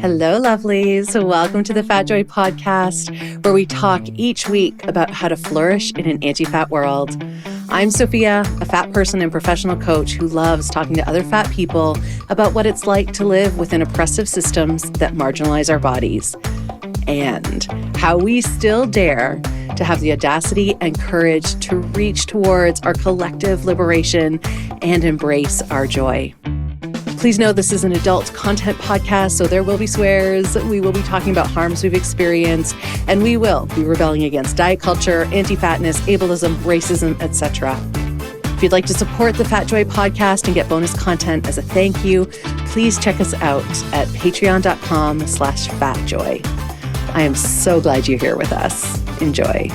Hello, lovelies. Welcome to the Fat Joy podcast, where we talk each week about how to flourish in an anti-fat world. I'm Sophia, a fat person and professional coach who loves talking to other fat people about what it's like to live within oppressive systems that marginalize our bodies, and how we still dare to have the audacity and courage to reach towards our collective liberation and embrace our joy. Please know this is an adult content podcast, so there will be swears, we will be talking about harms we've experienced, and we will be rebelling against diet culture, anti-fatness, ableism, racism, etc. If you'd like to support the Fat Joy podcast and get bonus content as a thank you, please check us out at patreon.com/fatjoy. I am so glad you're here with us. Enjoy.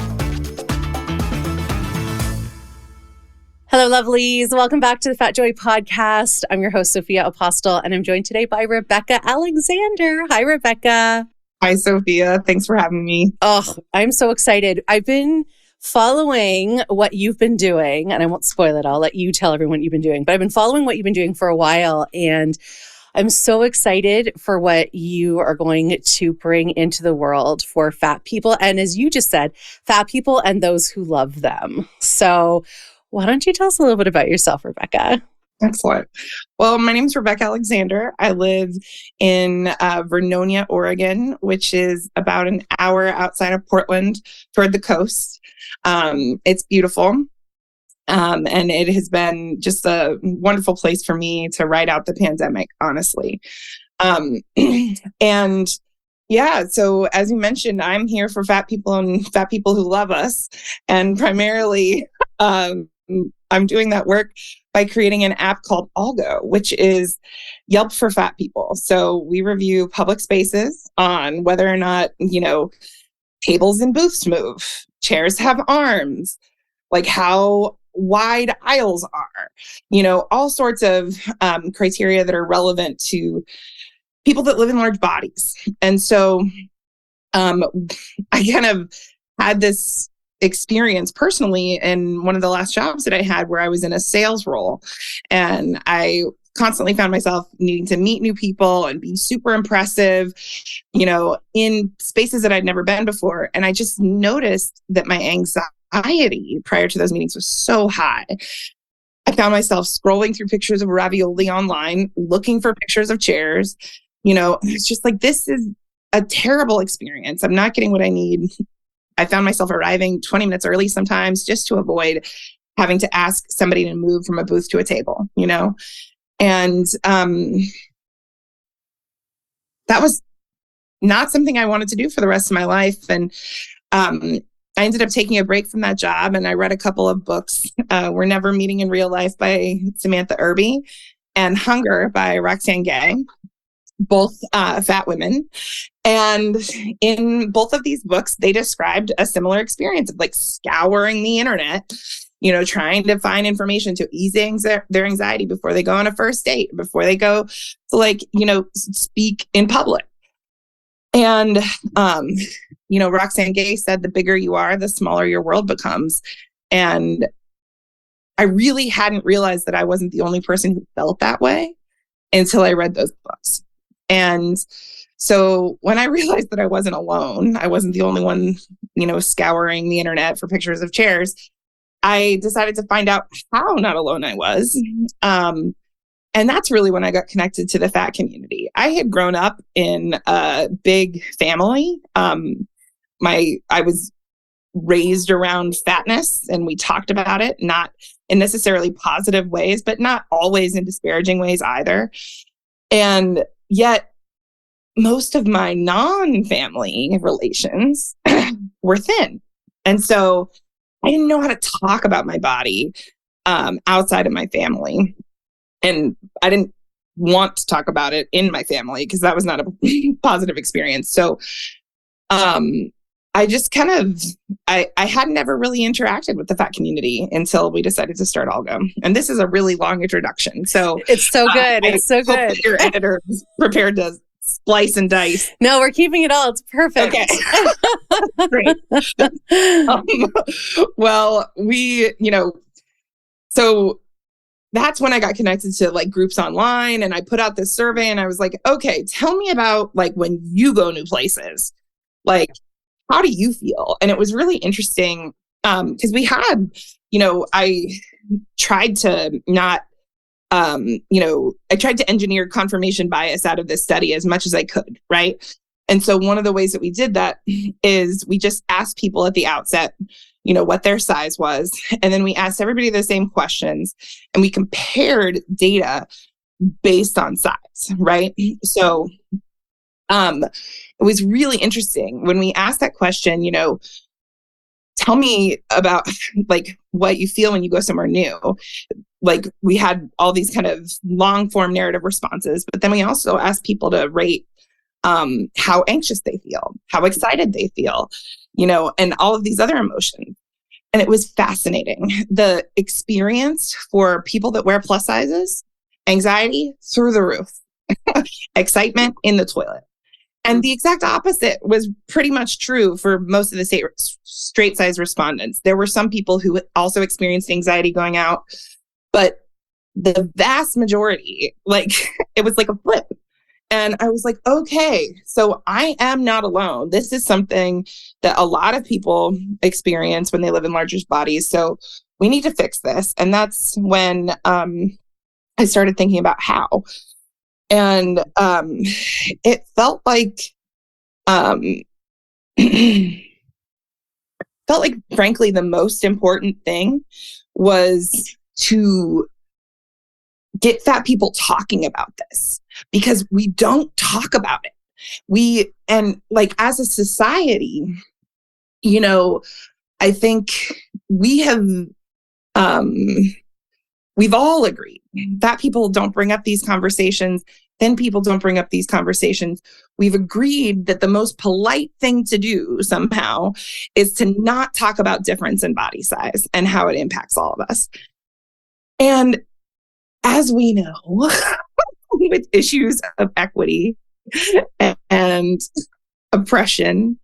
Hello, lovelies. Welcome back to the Fat Joy podcast. I'm your host, Sophia Apostol, and I'm joined today by Rebecca Alexander. Hi, Rebecca. Hi, Sophia. Thanks for having me. Oh, I'm so excited. I've been following what you've been doing, and I won't spoil it. I'll let you tell everyone what you've been doing, but I've been following what you've been doing for a while, and I'm so excited for what you are going to bring into the world for fat people. And as you just said, fat people and those who love them. So why don't you tell us a little bit about yourself, Rebecca? Excellent. Well, my name is Rebecca Alexander. I live in Vernonia, Oregon, which is about an hour outside of Portland toward the coast. It's beautiful. And it has been just a wonderful place for me to ride out the pandemic, honestly. And yeah, so as you mentioned, I'm here for fat people and fat people who love us. And primarily, I'm doing that work by creating an app called Algo, which is Yelp for fat people. So we review public spaces on whether or not, tables and booths move, chairs have arms, like how wide aisles are, all sorts of criteria that are relevant to people that live in large bodies. And so I kind of had this experience personally in one of the last jobs that I had where I was in a sales role, and I constantly found myself needing to meet new people and be super impressive, in spaces that I'd never been before. And I just noticed that my anxiety prior to those meetings was so high. I found myself scrolling through pictures of ravioli online, looking for pictures of chairs. It's just like, this is a terrible experience. I'm not getting what I need. I found myself arriving 20 minutes early sometimes just to avoid having to ask somebody to move from a booth to a table, And that was not something I wanted to do for the rest of my life. And I ended up taking a break from that job, and I read a couple of books. We're Never Meeting in Real Life by Samantha Irby and Hunger by Roxane Gay, both fat women. And in both of these books, they described a similar experience of like scouring the internet, trying to find information to ease their anxiety before they go on a first date, before they go to speak in public. And, Roxane Gay said, the bigger you are, the smaller your world becomes. And I really hadn't realized that I wasn't the only person who felt that way until I read those books. And so when I realized that I wasn't alone, I wasn't the only one, scouring the internet for pictures of chairs, I decided to find out how not alone I was. And that's really when I got connected to the fat community. I had grown up in a big family. I was raised around fatness, and we talked about it, not in necessarily positive ways, but not always in disparaging ways either. And yet, most of my non-family relations were thin. And so I didn't know how to talk about my body outside of my family. And I didn't want to talk about it in my family because that was not a positive experience. So I just I hadn't ever really interacted with the fat community until we decided to start Algo. And this is a really long introduction. So it's so good. It's so good. That your editor is prepared to splice and dice. No, we're keeping it all. It's perfect. Okay. Great. Well, so that's when I got connected to like groups online, and I put out this survey, and I was like, okay, tell me about like when you go new places, like, how do you feel? And it was really interesting because we had, I tried to not, I tried to engineer confirmation bias out of this study as much as I could, right? And so one of the ways that we did that is we just asked people at the outset, what their size was. And then we asked everybody the same questions, and we compared data based on size, right? So it was really interesting when we asked that question, tell me about like what you feel when you go somewhere new. Like we had all these kind of long form narrative responses, but then we also asked people to rate how anxious they feel, how excited they feel, and all of these other emotions. And it was fascinating. The experience for people that wear plus sizes, anxiety through the roof, excitement in the toilet. And the exact opposite was pretty much true for most of the straight size respondents. There were some people who also experienced anxiety going out, but the vast majority, like it was like a flip. And I was like, okay, so I am not alone. This is something that a lot of people experience when they live in larger bodies. So we need to fix this. And that's when I started thinking about how. And it felt like, frankly, the most important thing was to get fat people talking about this, because we don't talk about it. And like as a society, I think we have, we've all agreed that people don't bring up these conversations. Then people don't bring up these conversations. We've agreed that the most polite thing to do somehow is to not talk about difference in body size and how it impacts all of us. And as we know, with issues of equity and oppression,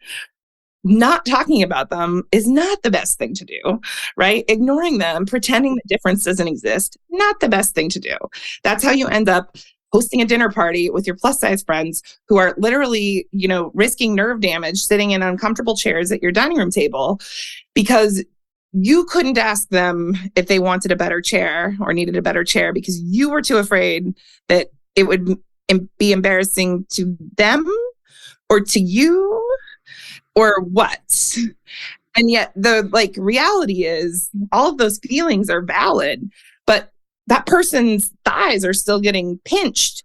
not talking about them is not the best thing to do, right? Ignoring them, pretending that difference doesn't exist, not the best thing to do. That's how you end up hosting a dinner party with your plus size friends who are literally, risking nerve damage sitting in uncomfortable chairs at your dining room table because you couldn't ask them if they wanted a better chair or needed a better chair because you were too afraid that it would be embarrassing to them or to you or what. And yet the reality is all of those feelings are valid, but that person's thighs are still getting pinched,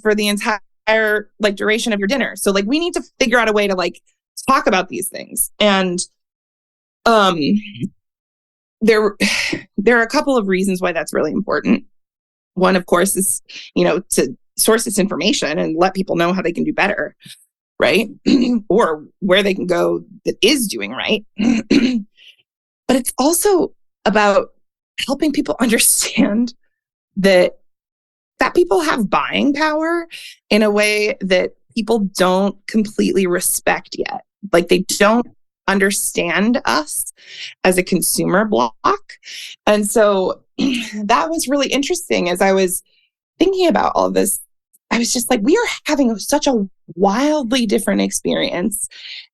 for the entire duration of your dinner. So we need to figure out a way to talk about these things. And there are a couple of reasons why that's really important. One, of course, is, to source this information and let people know how they can do better, right? Or where they can go that is doing right. But it's also about helping people understand that people have buying power in a way that people don't completely respect yet. They don't understand us as a consumer block. And so that was really interesting. As I was thinking about all of this, I was just like, we are having such a wildly different experience.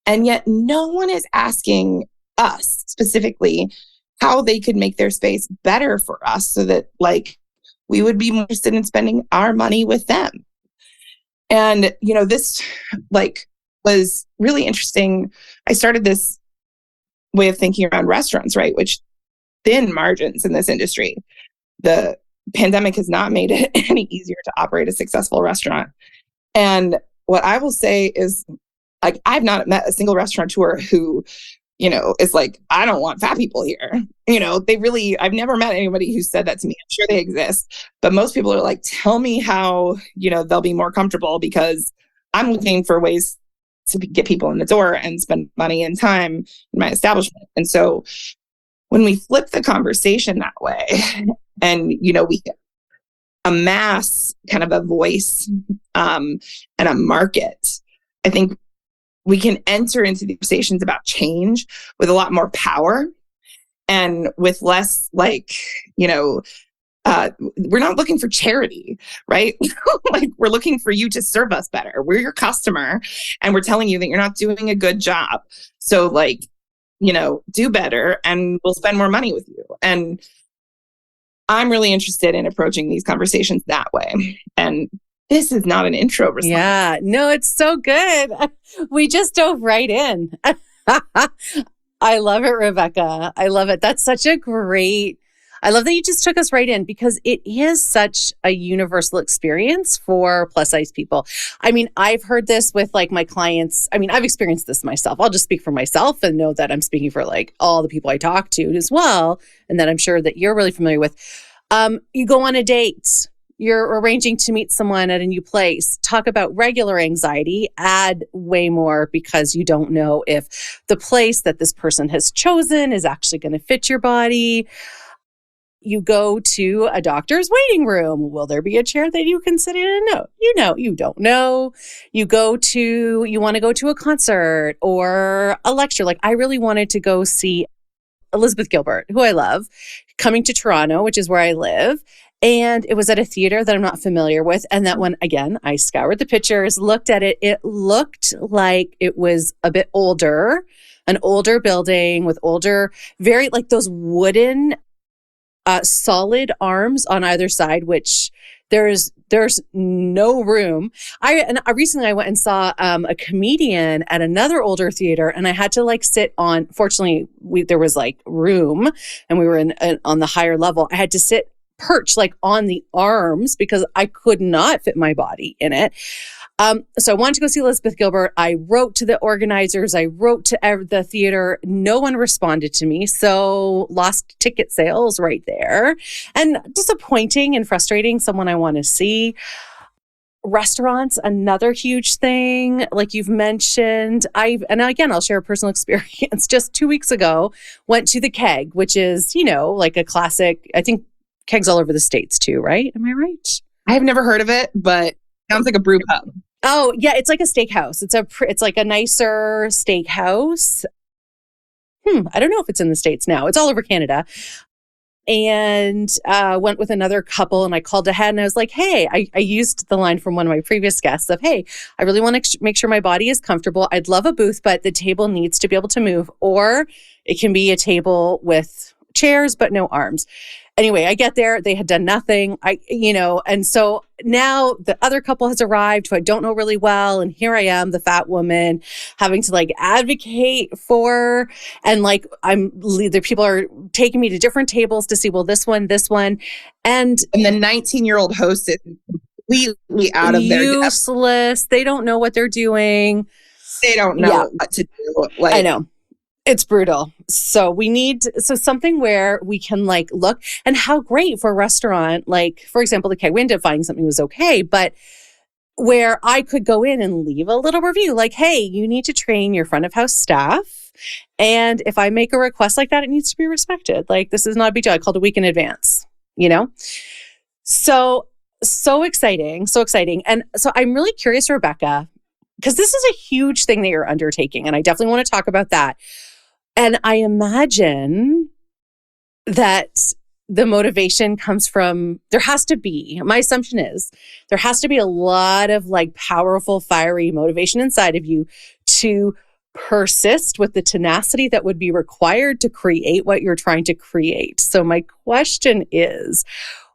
And yet no one is asking us specifically how they could make their space better for us so that we would be more interested in spending our money with them. And, this was really interesting. I started this way of thinking around restaurants, right? Which thin margins in this industry. The pandemic has not made it any easier to operate a successful restaurant. And what I will say is I've not met a single restaurateur who, is I don't want fat people here. I've never met anybody who said that to me. I'm sure they exist, but most people are tell me how, they'll be more comfortable because I'm looking for ways to get people in the door and spend money and time in my establishment. And so when we flip the conversation that way and, we amass kind of a voice and a market, I think we can enter into the conversations about change with a lot more power and with less we're not looking for charity, right? Like, we're looking for you to serve us better. We're your customer, and we're telling you that you're not doing a good job. So, like, do better, and we'll spend more money with you. And I'm really interested in approaching these conversations that way. And this is not an intro response. Yeah, no, it's so good. We just dove right in. I love it, Rebecca. I love it. That's such a great, I love that you just took us right in, because it is such a universal experience for plus size people. I mean, I've heard this with like my clients. I mean, I've experienced this myself. I'll just speak for myself and know that I'm speaking for like all the people I talk to as well. And that I'm sure that you're really familiar with. You go on a date. You're arranging to meet someone at a new place. Talk about regular anxiety, add way more, because you don't know if the place that this person has chosen is actually going to fit your body. You go to a doctor's waiting room. Will there be a chair that you can sit in? No, you don't know. You want to go to a concert or a lecture. Like, I really wanted to go see Elizabeth Gilbert, who I love, coming to Toronto, which is where I live. And it was at a theater that I'm not familiar with. And that one, again, I scoured the pictures, looked at it. It looked like it was a bit older, an older building with older, very like those wooden, solid arms on either side, which there's no room. Recently I went and saw a comedian at another older theater, and I had to like sit on. Fortunately, there was like room, and we were on the higher level. I had to sit perch like on the arms because I could not fit my body in it. So I wanted to go see Elizabeth Gilbert. I wrote to the organizers. I wrote to the theater. No one responded to me. So lost ticket sales right there. And disappointing and frustrating, someone I want to see. Restaurants, another huge thing, like you've mentioned. And again, I'll share a personal experience. Just 2 weeks ago, went to the Keg, which is, like a classic, I think Kegs all over the States too, right? Am I right? I have never heard of it, but sounds like a brew pub. Oh yeah, it's like a steakhouse. It's like a nicer steakhouse. I don't know if it's in the States now. It's all over Canada. And went with another couple, and I called ahead and I was like, hey, I used the line from one of my previous guests of, hey, I really want to make sure my body is comfortable. I'd love a booth, but the table needs to be able to move, or it can be a table with chairs, but no arms. Anyway, I get there, they had done nothing. And so now the other couple has arrived who I don't know really well. And here I am, the fat woman, having to like advocate for, and like the people are taking me to different tables to see, well, this one. And the 19-year-old host is completely out of their depth. Useless. They don't know what they're doing. They don't know what to do. I know. It's brutal. So we need something where we can like look, and how great for a restaurant, like for example, the Keg, we ended up finding something was okay, but where I could go in and leave a little review like, hey, you need to train your front of house staff. And if I make a request like that, it needs to be respected. Like, this is not a big deal. I called a week in advance, So exciting. So exciting. And so I'm really curious, Rebecca, because this is a huge thing that you're undertaking. And I definitely want to talk about that. And I imagine that the motivation comes from, my assumption is, there has to be a lot of like powerful, fiery motivation inside of you to persist with the tenacity that would be required to create what you're trying to create. So my question is,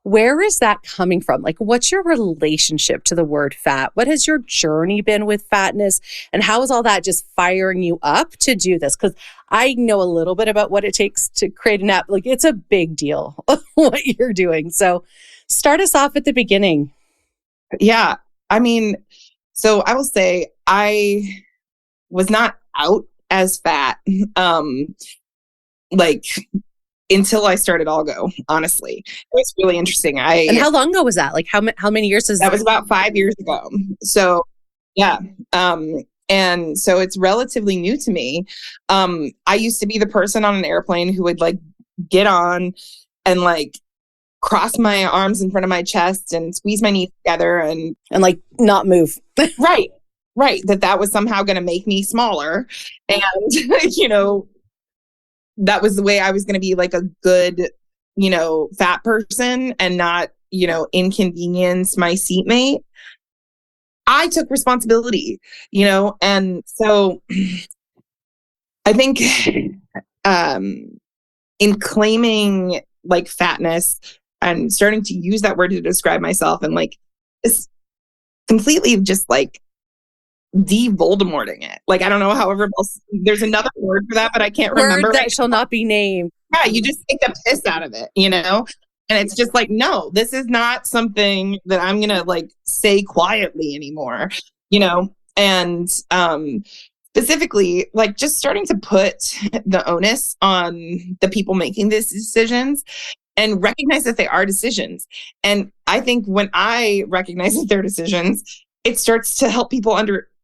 where is that coming from? Like, what's your relationship to the word fat? What has your journey been with fatness? And how is all that just firing you up to do this? Because I know a little bit about what it takes to create an app. Like, it's a big deal what you're doing. So start us off at the beginning. Yeah. I mean, so I will say I was not out as fat. Until I started Algo, honestly. It was really interesting. And how long ago was that? Like how many years is that? Was about 5 years ago. So yeah. And so it's relatively new to me. I used to be the person on an airplane who would like get on and like cross my arms in front of my chest and squeeze my knees together and like not move. Right. That was somehow going to make me smaller. And, that was the way I was going to be like a good, fat person and not, inconvenience my seatmate, I took responsibility, and so I think in claiming like fatness and starting to use that word to describe myself and like it's completely just like de-Voldemorting it. Like, I don't know, however else, there's another word for that, but I can't remember. Word that shall not be named. Yeah, you just take the piss out of it, And it's just like, no, this is not something that I'm going to like say quietly anymore, And specifically, like just starting to put the onus on the people making these decisions and recognize that they are decisions. And I think when I recognize that they're decisions, it starts to help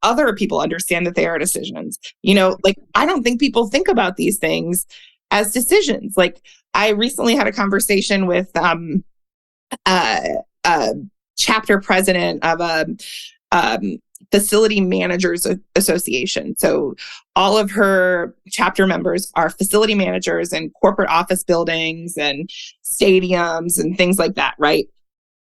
other people understand that they are decisions. Like I don't think people think about these things as decisions. Like I recently had a conversation with a chapter president of a facility managers association. So all of her chapter members are facility managers in corporate office buildings and stadiums and things like that, right?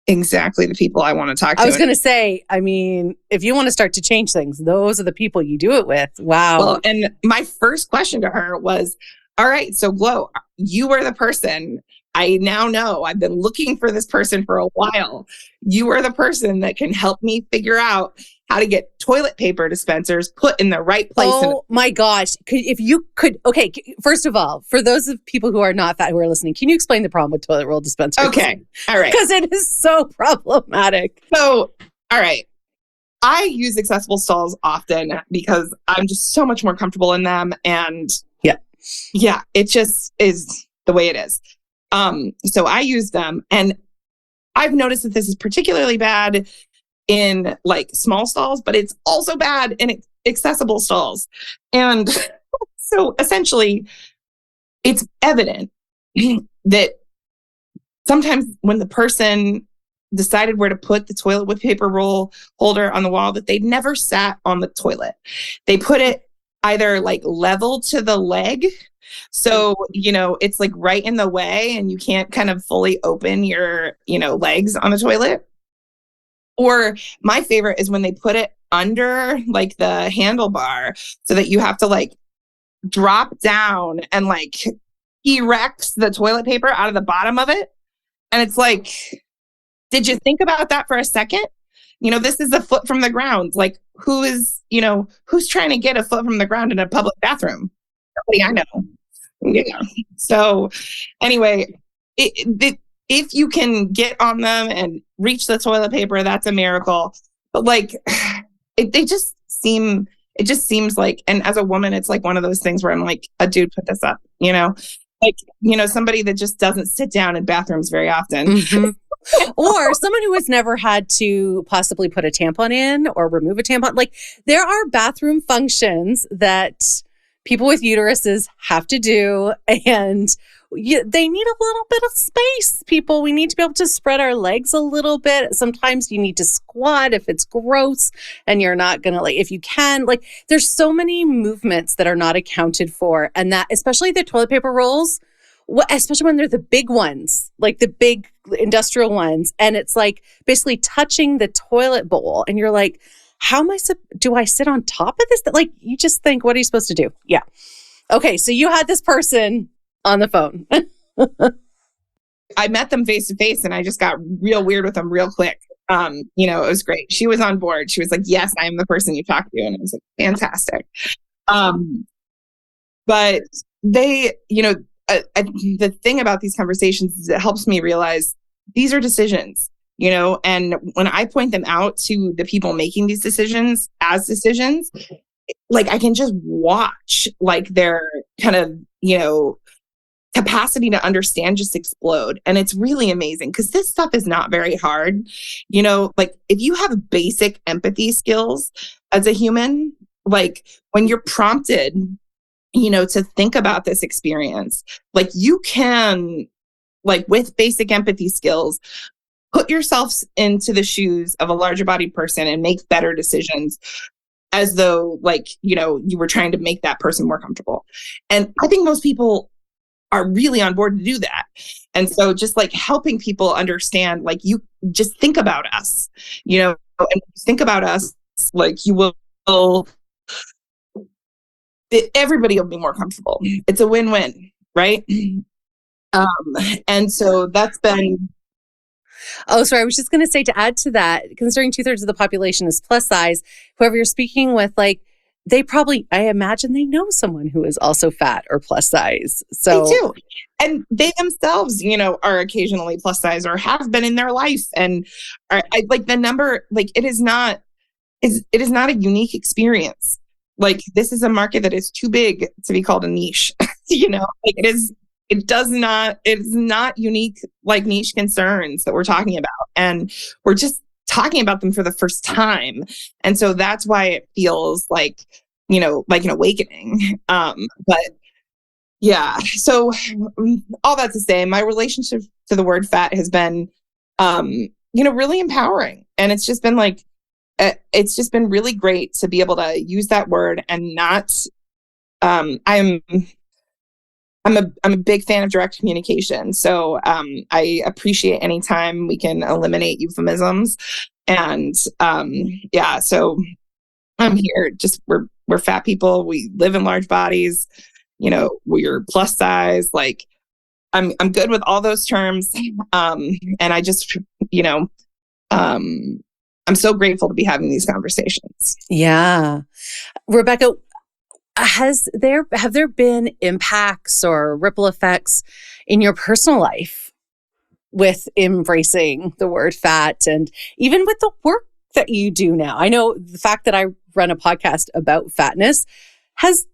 Exactly the people I want to talk to. I was going to say, I mean, if you want to start to change things, those are the people you do it with. Wow. Well, and my first question to her was, all right, so Glow, you are the person. I now know I've been looking for this person for a while. You are the person that can help me figure out how to get toilet paper dispensers put in the right place. Oh my gosh. Okay, first of all, for those of people who are not fat who are listening, can you explain the problem with toilet roll dispensers? Okay. All right. Because it is so problematic. So, all right. I use accessible stalls often because I'm just so much more comfortable in them. And yeah, it just is the way it is. So I use them, and I've noticed that this is particularly bad in like small stalls, but it's also bad in accessible stalls. And so essentially it's evident that sometimes when the person decided where to put the toilet paper roll holder on the wall, that they'd never sat on the toilet. They put it either like level to the leg. So, it's like right in the way and you can't kind of fully open your, legs on the toilet. Or my favorite is when they put it under like the handlebar so that you have to like drop down and like erect the toilet paper out of the bottom of it. And it's like, did you think about that for a second? This is a foot from the ground. Like who's trying to get a foot from the ground in a public bathroom? Nobody I know. Yeah. So anyway, if you can get on them and reach the toilet paper, that's a miracle. But like, it just seems like, and as a woman, it's like one of those things where I'm like, a dude put this up, somebody that just doesn't sit down in bathrooms very often. Mm-hmm. Or someone who has never had to possibly put a tampon in or remove a tampon. Like there are bathroom functions that people with uteruses have to do, and they need a little bit of space. People, we need to be able to spread our legs a little bit. Sometimes you need to squat if it's gross and you're not going to if you can, there's so many movements that are not accounted for. And that, especially the toilet paper rolls, especially when they're the big ones, like the big industrial ones. And it's like basically touching the toilet bowl. And you're like, how am do I sit on top of this? Like, you just think, what are you supposed to do? Yeah. Okay. So you had this person on the phone. I met them face to face and I just got real weird with them real quick. It was great. She was on board. She was like, yes, I am the person you talked to. And I was like, fantastic. But they, the thing about these conversations is it helps me realize these are decisions, and when I point them out to the people making these decisions as decisions, like I can just watch like their kind of, capacity to understand just explode. And it's really amazing because this stuff is not very hard. Like if you have basic empathy skills as a human, like when you're prompted, to think about this experience, like you can, like with basic empathy skills, put yourself into the shoes of a larger bodied person and make better decisions as though like, you were trying to make that person more comfortable. And I think most people are really on board to do that. And so just like helping people understand, like, you just think about us, and think about us, like everybody will be more comfortable. It's a win-win, right? Um, and so that's been. Oh, sorry. I was just going to say, to add to that, considering 2/3 of the population is plus size, whoever you're speaking with, like, they probably, I imagine they know someone who is also fat or plus size. So They do. And they themselves, are occasionally plus size or have been in their life. And like the number, like it is not a unique experience. Like, this is a market that is too big to be called a niche. Like it is not unique, like niche concerns that we're talking about. And we're just talking about them for the first time. And so that's why it feels like, like an awakening. But yeah. So all that to say, my relationship to the word fat has been, really empowering. And it's just been like, it's just been really great to be able to use that word and not, I'm a big fan of direct communication. So I appreciate any time we can eliminate euphemisms. And yeah, so I'm here. Just we're fat people. We live in large bodies. We're plus size. Like, I'm good with all those terms. And I just, I'm so grateful to be having these conversations. yeah. Rebecca, have there been impacts or ripple effects in your personal life with embracing the word fat, and even with the work that you do now? I know the fact that I run a podcast about fatness has,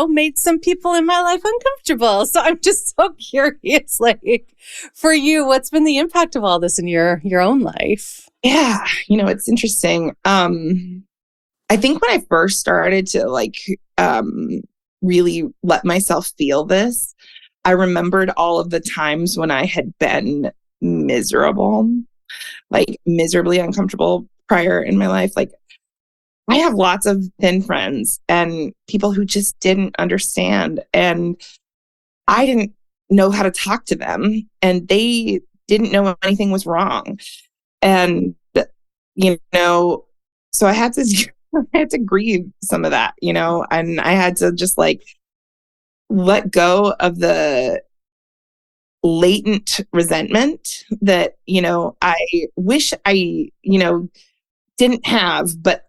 made some people in my life uncomfortable. So I'm just so curious, like, for you, what's been the impact of all this in your own life? Yeah, it's interesting. I think when I first started to really let myself feel this, I remembered all of the times when I had been miserable, like miserably uncomfortable prior in my life. Like, I have lots of thin friends and people who just didn't understand. And I didn't know how to talk to them. And they didn't know anything was wrong. And, so I had to, I had to grieve some of that, and I had to just like let go of the latent resentment that, I wish I, didn't have, but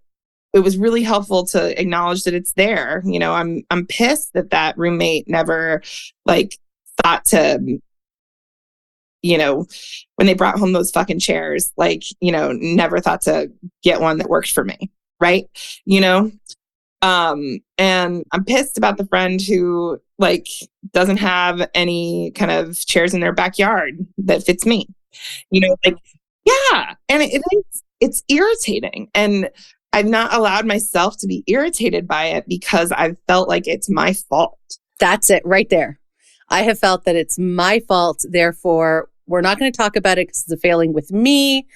it was really helpful to acknowledge that it's there. I'm pissed that roommate never like thought to, when they brought home those fucking chairs, like, never thought to get one that worked for me. Right. And I'm pissed about the friend who like doesn't have any kind of chairs in their backyard that fits me, like, yeah. And it's irritating. And I've not allowed myself to be irritated by it because I've felt like it's my fault. That's it right there. I have felt that it's my fault. Therefore, we're not going to talk about it because it's a failing with me.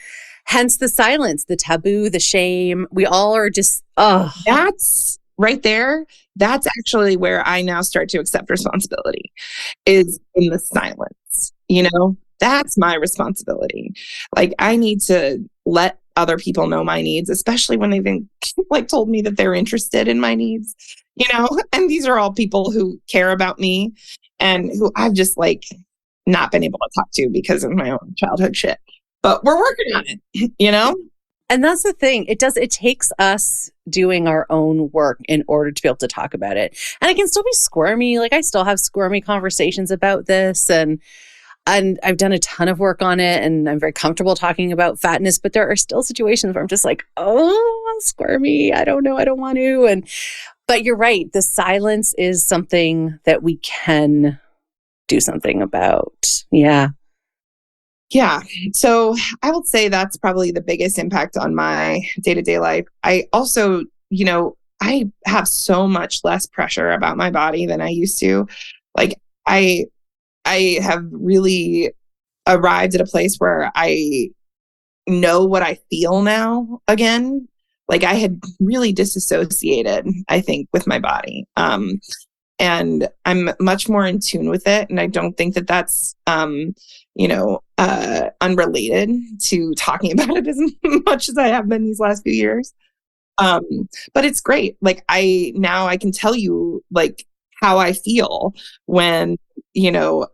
Hence the silence, the taboo, the shame. We all are just, That's right there. That's actually where I now start to accept responsibility, is in the silence. That's my responsibility. Like, I need to let other people know my needs, especially when they've been like told me that they're interested in my needs, and these are all people who care about me and who I've just like not been able to talk to because of my own childhood shit. But we're working on it, And that's the thing. It takes us doing our own work in order to be able to talk about it. And I can still be squirmy. Like, I still have squirmy conversations about this, and I've done a ton of work on it, and I'm very comfortable talking about fatness, but there are still situations where I'm just like, oh, I'm squirmy. I don't know. I don't want to. But you're right. The silence is something that we can do something about. Yeah. Yeah. So I would say that's probably the biggest impact on my day-to-day life. I also, I have so much less pressure about my body than I used to. Like, I have really arrived at a place where I know what I feel now again. Like, I had really disassociated, I think, with my body. and I'm much more in tune with it. And I don't think that that's, unrelated to talking about it as much as I have been these last few years. Um, but it's great. Like I can tell you like how I feel when,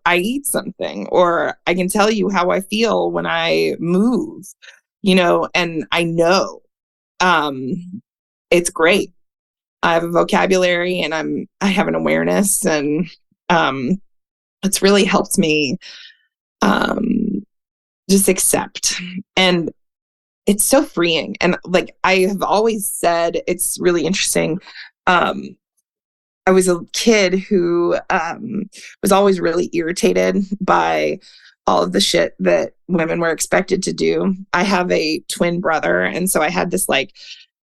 I eat something, or I can tell you how I feel when I move, and I know, it's great. I have a vocabulary and I have an awareness, and, it's really helped me, um, just accept. And it's so freeing. And like I have always said, it's really interesting. Um, I was a kid who was always really irritated by all of the shit that women were expected to do. I have a twin brother, and so I had this like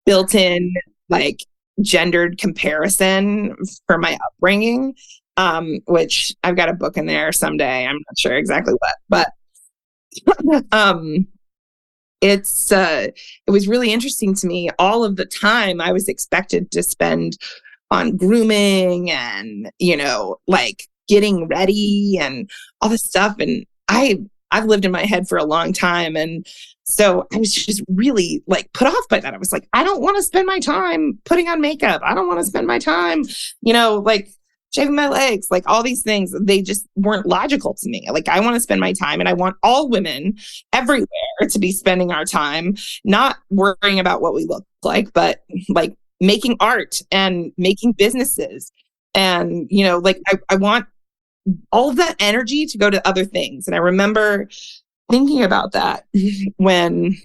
built-in like gendered comparison for my upbringing, which I've got a book in there someday. I'm not sure exactly what, but um, it was really interesting to me. All of the time I was expected to spend on grooming and, like getting ready and all this stuff. And I've lived in my head for a long time. And so I was just really like put off by that. I was like, I don't want to spend my time putting on makeup. I don't want to spend my time, like shaving my legs, like all these things. They just weren't logical to me. Like I want to spend my time, and I want all women everywhere to be spending our time, not worrying about what we look like, but like making art and making businesses. And, like I want all of that energy to go to other things. And I remember thinking about that when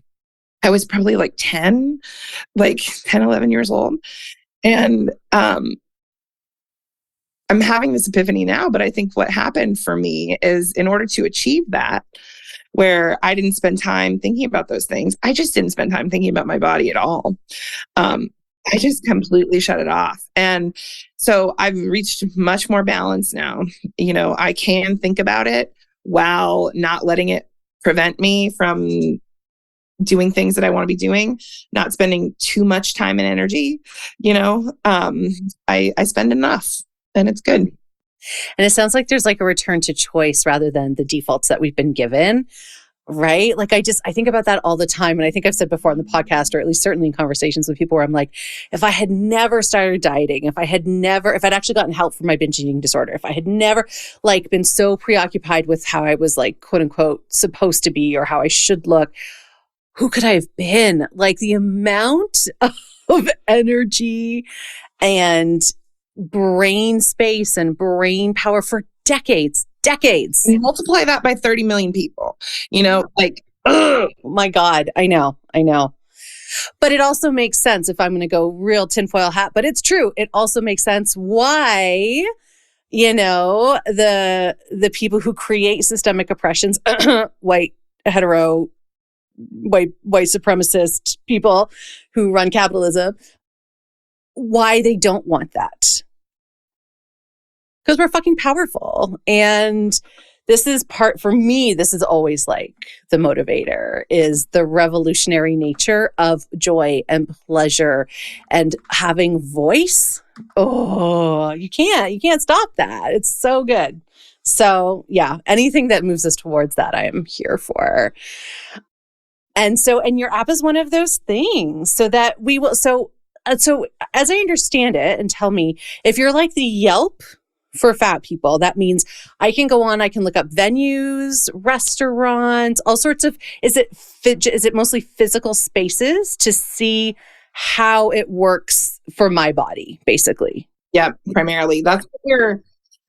I was probably like 11 years old. And I'm having this epiphany now, but I think what happened for me is, in order to achieve that, where I didn't spend time thinking about those things, I just didn't spend time thinking about my body at all. I just completely shut it off. And so I've reached much more balance now. I can think about it while not letting it prevent me from doing things that I want to be doing, not spending too much time and energy. I spend enough, and it's good. And it sounds like there's like a return to choice rather than the defaults that we've been given. Right? Like I think about that all the time. And I think I've said before on the podcast, or at least certainly in conversations with people, where I'm like, if I had never started dieting, if I'd actually gotten help for my binge eating disorder, if I had never like been so preoccupied with how I was like, quote unquote, supposed to be, or how I should look, who could I have been? Like the amount of energy and brain space and brain power for decades. Multiply that by 30 million people, like, ugh. Oh my God. I know. But it also makes sense, if I'm going to go real tinfoil hat, but it's true. It also makes sense why, the people who create systemic oppressions, white, hetero, white supremacist people who run capitalism, why they don't want that. Because we're fucking powerful. And this is always like the motivator, is the revolutionary nature of joy and pleasure and having voice. Oh, you can't stop that. It's so good. So yeah, anything that moves us towards that, I am here for. And your app is one of those things, so that we will, so as I understand it, and tell me if you're like the Yelp for fat people, that means I can go on, I can look up venues, restaurants, all sorts of, is it mostly physical spaces to see how it works for my body, basically? Yeah, primarily. That's what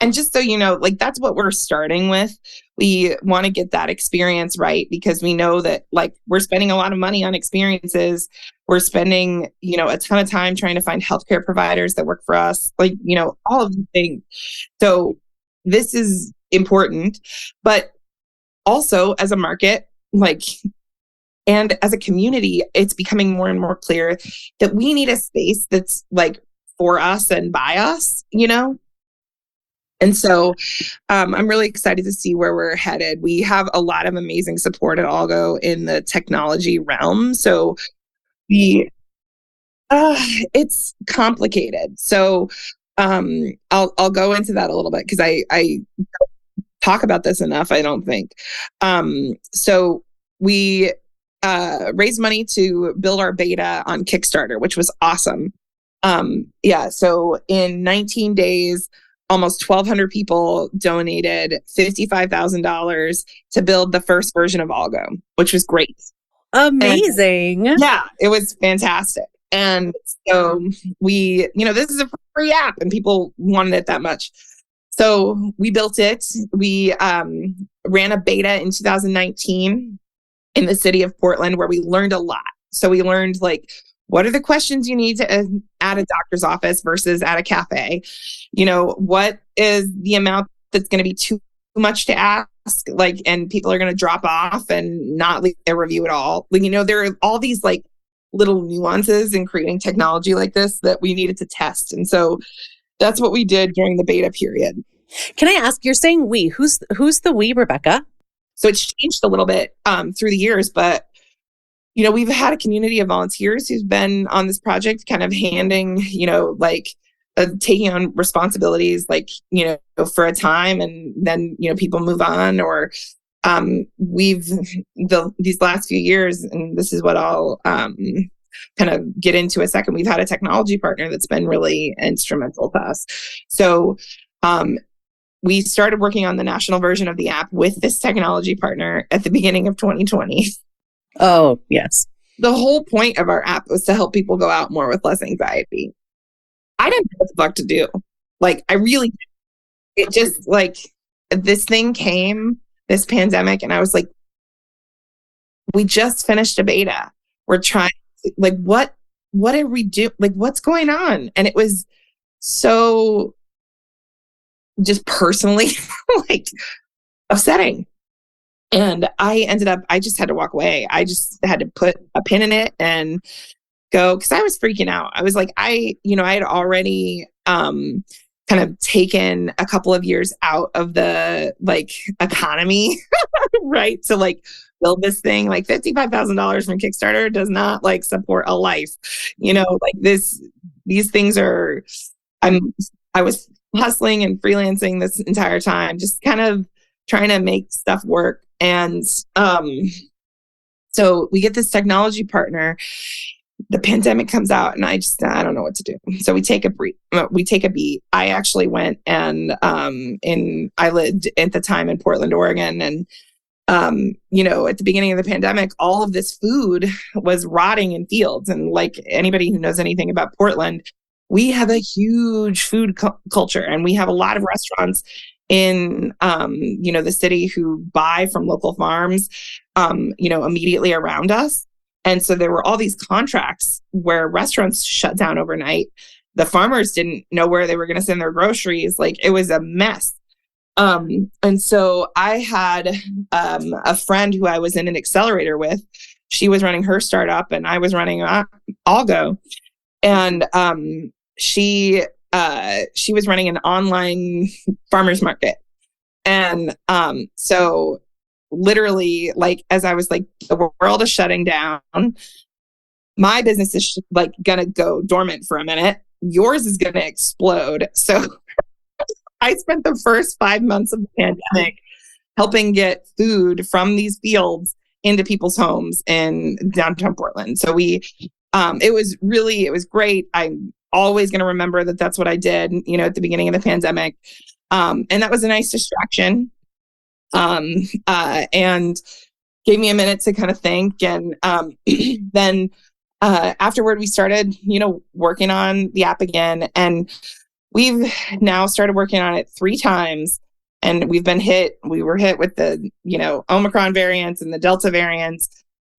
and just so you know, like that's what we're starting with. We want to get that experience right, because we know that like we're spending a lot of money on experiences. We're spending, a ton of time trying to find healthcare providers that work for us, like, all of the things. So this is important, but also as a market, like, and as a community, it's becoming more and more clear that we need a space that's like for us and by us, And so I'm really excited to see where we're headed. We have a lot of amazing support at Algo in the technology realm. So it's complicated. So I'll go into that a little bit because I talk about this enough, I don't think. So we raised money to build our beta on Kickstarter, which was awesome. So in 19 days, almost 1,200 people donated $55,000 to build the first version of Algo, which was great. Amazing. And, yeah, it was fantastic. And so we, this is a free app and people wanted it that much. So we built it. We ran a beta in 2019 in the city of Portland where we learned a lot. So we learned what are the questions you need to at a doctor's office versus at a cafe? What is the amount that's going to be too much to ask? And people are going to drop off and not leave a review at all. There are all these little nuances in creating technology like this that we needed to test. And so that's what we did during the beta period. Can I ask, you're saying we, who's the we, Rebecca? So it's changed a little bit through the years, but we've had a community of volunteers who's been on this project kind of handing, taking on responsibilities, for a time, and then, people move on, or these last few years, and this is what I'll kind of get into a second, we've had a technology partner that's been really instrumental to us. So we started working on the national version of the app with this technology partner at the beginning of 2020. Oh, yes. The whole point of our app was to help people go out more with less anxiety. I didn't know what the fuck to do. I really didn't. It just this thing came, this pandemic, and I was like, we just finished a beta. We're trying what are we do? What's going on? And it was so just personally upsetting. And I just had to walk away. I just had to put a pin in it and go, because I was freaking out. I was I had already kind of taken a couple of years out of the economy, right? To build this thing. $55,000 from Kickstarter does not support a life. These things are, I was hustling and freelancing this entire time, just kind of trying to make stuff work. And so we get this technology partner. The pandemic comes out, and I don't know what to do. So we take a beat. I actually went and I lived at the time in Portland, Oregon, and at the beginning of the pandemic, all of this food was rotting in fields. And anybody who knows anything about Portland, we have a huge food culture, and we have a lot of restaurants in the city who buy from local farms immediately around us. And so there were all these contracts where restaurants shut down overnight. The farmers didn't know where they were going to send their groceries. It was a mess. And so I had a friend who I was in an accelerator with. She was running her startup, and I was running Algo. And she was running an online farmers market. And so literally, as I was the world is shutting down, my business is gonna go dormant for a minute. Yours is gonna explode. So I spent the first 5 months of the pandemic helping get food from these fields into people's homes in downtown Portland. So it was great. I'm always going to remember that that's what I did, at the beginning of the pandemic. And that was a nice distraction. And gave me a minute to kind of think. And then afterward, we started, working on the app again. And we've now started working on it 3 times. And we were hit with the, Omicron variants and the Delta variants.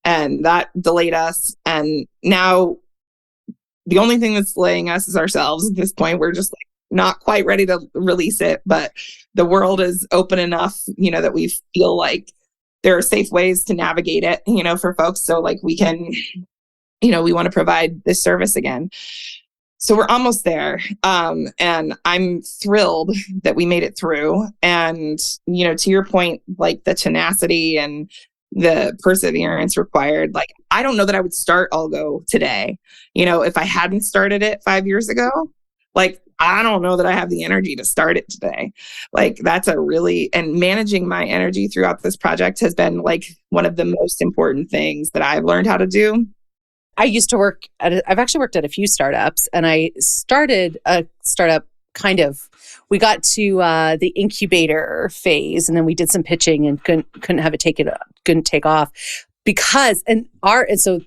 And that delayed us. And now the only thing that's delaying us is ourselves at this point. We're just not quite ready to release it, but the world is open enough, that we feel like there are safe ways to navigate it, for folks. So we can, we want to provide this service again. So we're almost there. And I'm thrilled that we made it through. And, to your point, the tenacity and the perseverance required, I don't know that I would start Algo today. If I hadn't started it 5 years ago, I don't know that I have the energy to start it today. Like and managing my energy throughout this project has been like one of the most important things that I've learned how to do. I've actually worked at a few startups, and I started a startup we got to the incubator phase, and then we did some pitching and couldn't take off so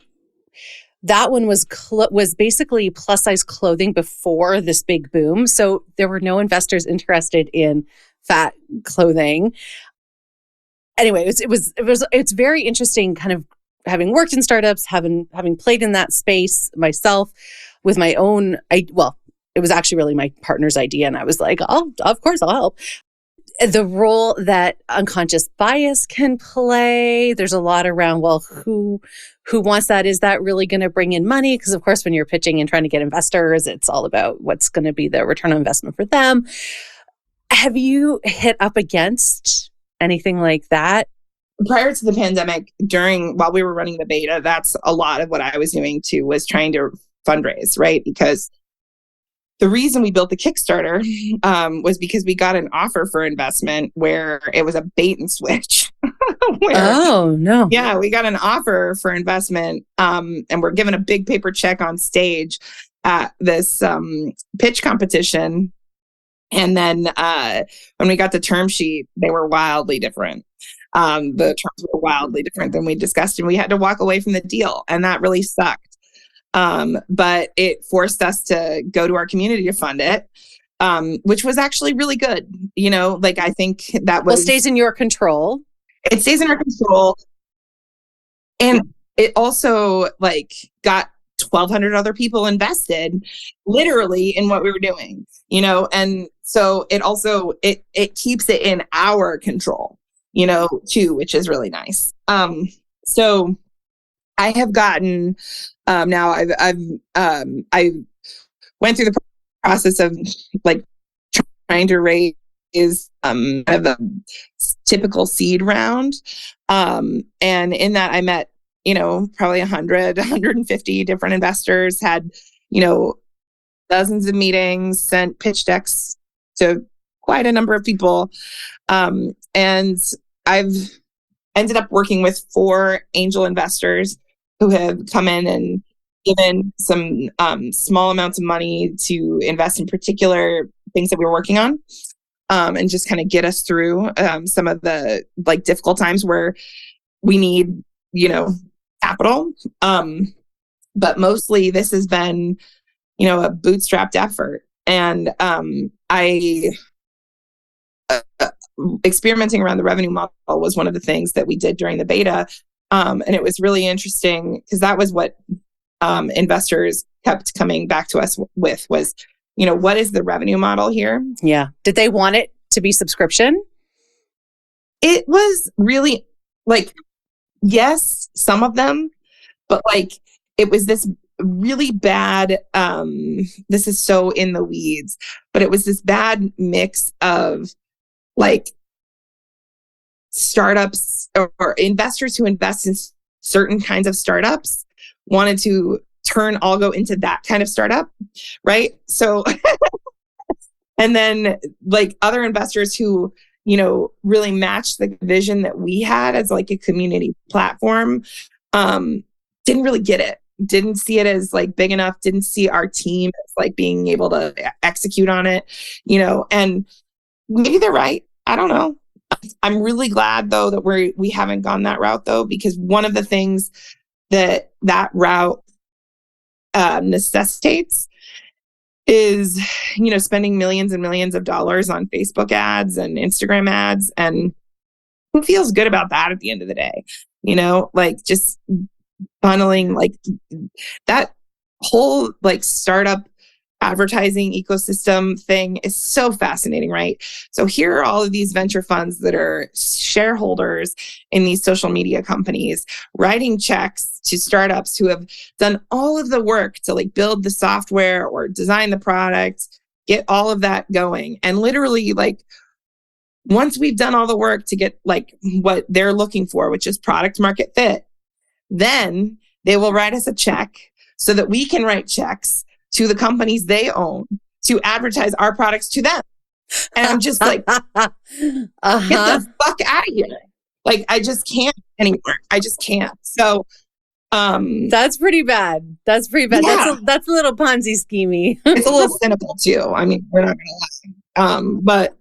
that one was basically plus size clothing before this big boom. So there were no investors interested in fat clothing. Anyway, it's very interesting, kind of having worked in startups, having played in that space myself with my own. It was actually really my partner's idea, and I was like, of course I'll help. The role that unconscious bias can play, there's a lot around, well, who wants that? Is that really going to bring in money? Because of course, when you're pitching and trying to get investors, it's all about what's going to be the return on investment for them. Have you hit up against anything like that? Prior to the pandemic, while we were running the beta, that's a lot of what I was doing too, was trying to fundraise, right? Because the reason we built the Kickstarter was because we got an offer for investment where it was a bait and switch. Oh, no. Yeah, we got an offer for investment and we're given a big paper check on stage at this pitch competition. And then when we got the term sheet, they were wildly different. The terms were wildly different than we discussed, and we had to walk away from the deal. And that really sucked. But it forced us to go to our community to fund it, which was actually really good. I think that stays in your control. It stays in our control. And it also got 1,200 other people invested literally in what we were doing, and so it also, it keeps it in our control, too, which is really nice. So I have gotten, now I went through the process of trying to raise kind of a typical seed round. And in that I met, probably 150 different investors, had, dozens of meetings, sent pitch decks to quite a number of people. And I've ended up working with 4 angel investors who have come in and given some small amounts of money to invest in particular things that we were working on, and just kind of get us through some of the difficult times where we need, capital. But mostly this has been, a bootstrapped effort. And experimenting around the revenue model was one of the things that we did during the beta. And it was really interesting because that was what investors kept coming back to us with was, what is the revenue model here? Yeah. Did they want it to be subscription? It was really yes, some of them, but it was this really bad, this is so in the weeds, but it was this bad mix of startups or investors who invest in certain kinds of startups wanted to turn Algo into that kind of startup, right? So, and then other investors who, really matched the vision that we had as a community platform, didn't really get it, didn't see it as big enough, didn't see our team as being able to execute on it, and maybe they're right. I don't know. I'm really glad though that we haven't gone that route though, because one of the things that route necessitates is, spending millions and millions of dollars on Facebook ads and Instagram ads. And who feels good about that at the end of the day? Just funneling that whole startup advertising ecosystem thing is so fascinating, right? So here are all of these venture funds that are shareholders in these social media companies writing checks to startups who have done all of the work to build the software or design the product, get all of that going. And literally once we've done all the work to get what they're looking for, which is product market fit, then they will write us a check so that we can write checks to the companies they own to advertise our products to them. And I'm just like, get the fuck out of here. Like, I just can't anymore. I just can't. So, that's pretty bad. That's pretty bad. Yeah. That's a little Ponzi schemey. It's a little cynical too. I mean, we're not gonna lie. But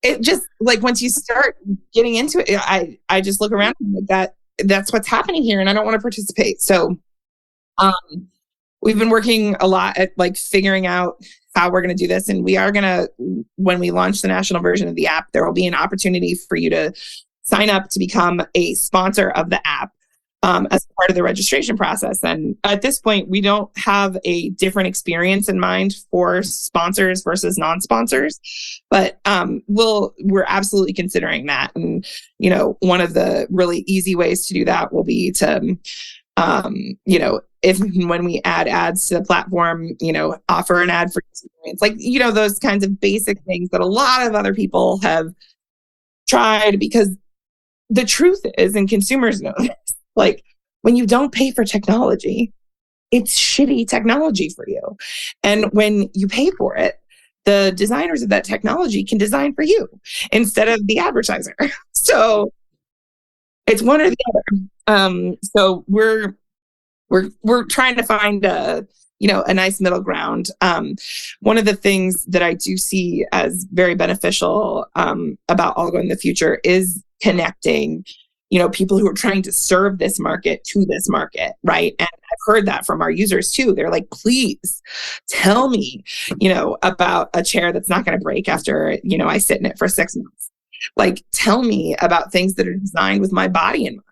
it just like, once you start getting into it, I just look around and like that's what's happening here, and I don't want to participate. So, we've been working a lot at like figuring out how we're going to do this. And we are going to, when we launch the national version of the app, there will be an opportunity for you to sign up to become a sponsor of the app as part of the registration process. And at this point, we don't have a different experience in mind for sponsors versus non-sponsors, but we're absolutely considering that. And, one of the really easy ways to do that will be to, if when we add ads to the platform, offer an ad for experience, like, those kinds of basic things that a lot of other people have tried, because the truth is, and consumers know this, like, when you don't pay for technology, it's shitty technology for you. And when you pay for it, the designers of that technology can design for you instead of the advertiser. So it's one or the other. So we're trying to find a nice middle ground. One of the things that I do see as very beneficial about Algo in the future is connecting, people who are trying to serve this market to this market, right? And I've heard that from our users too. They're like, please tell me, about a chair that's not going to break after, I sit in it for 6 months. Like, tell me about things that are designed with my body in mind.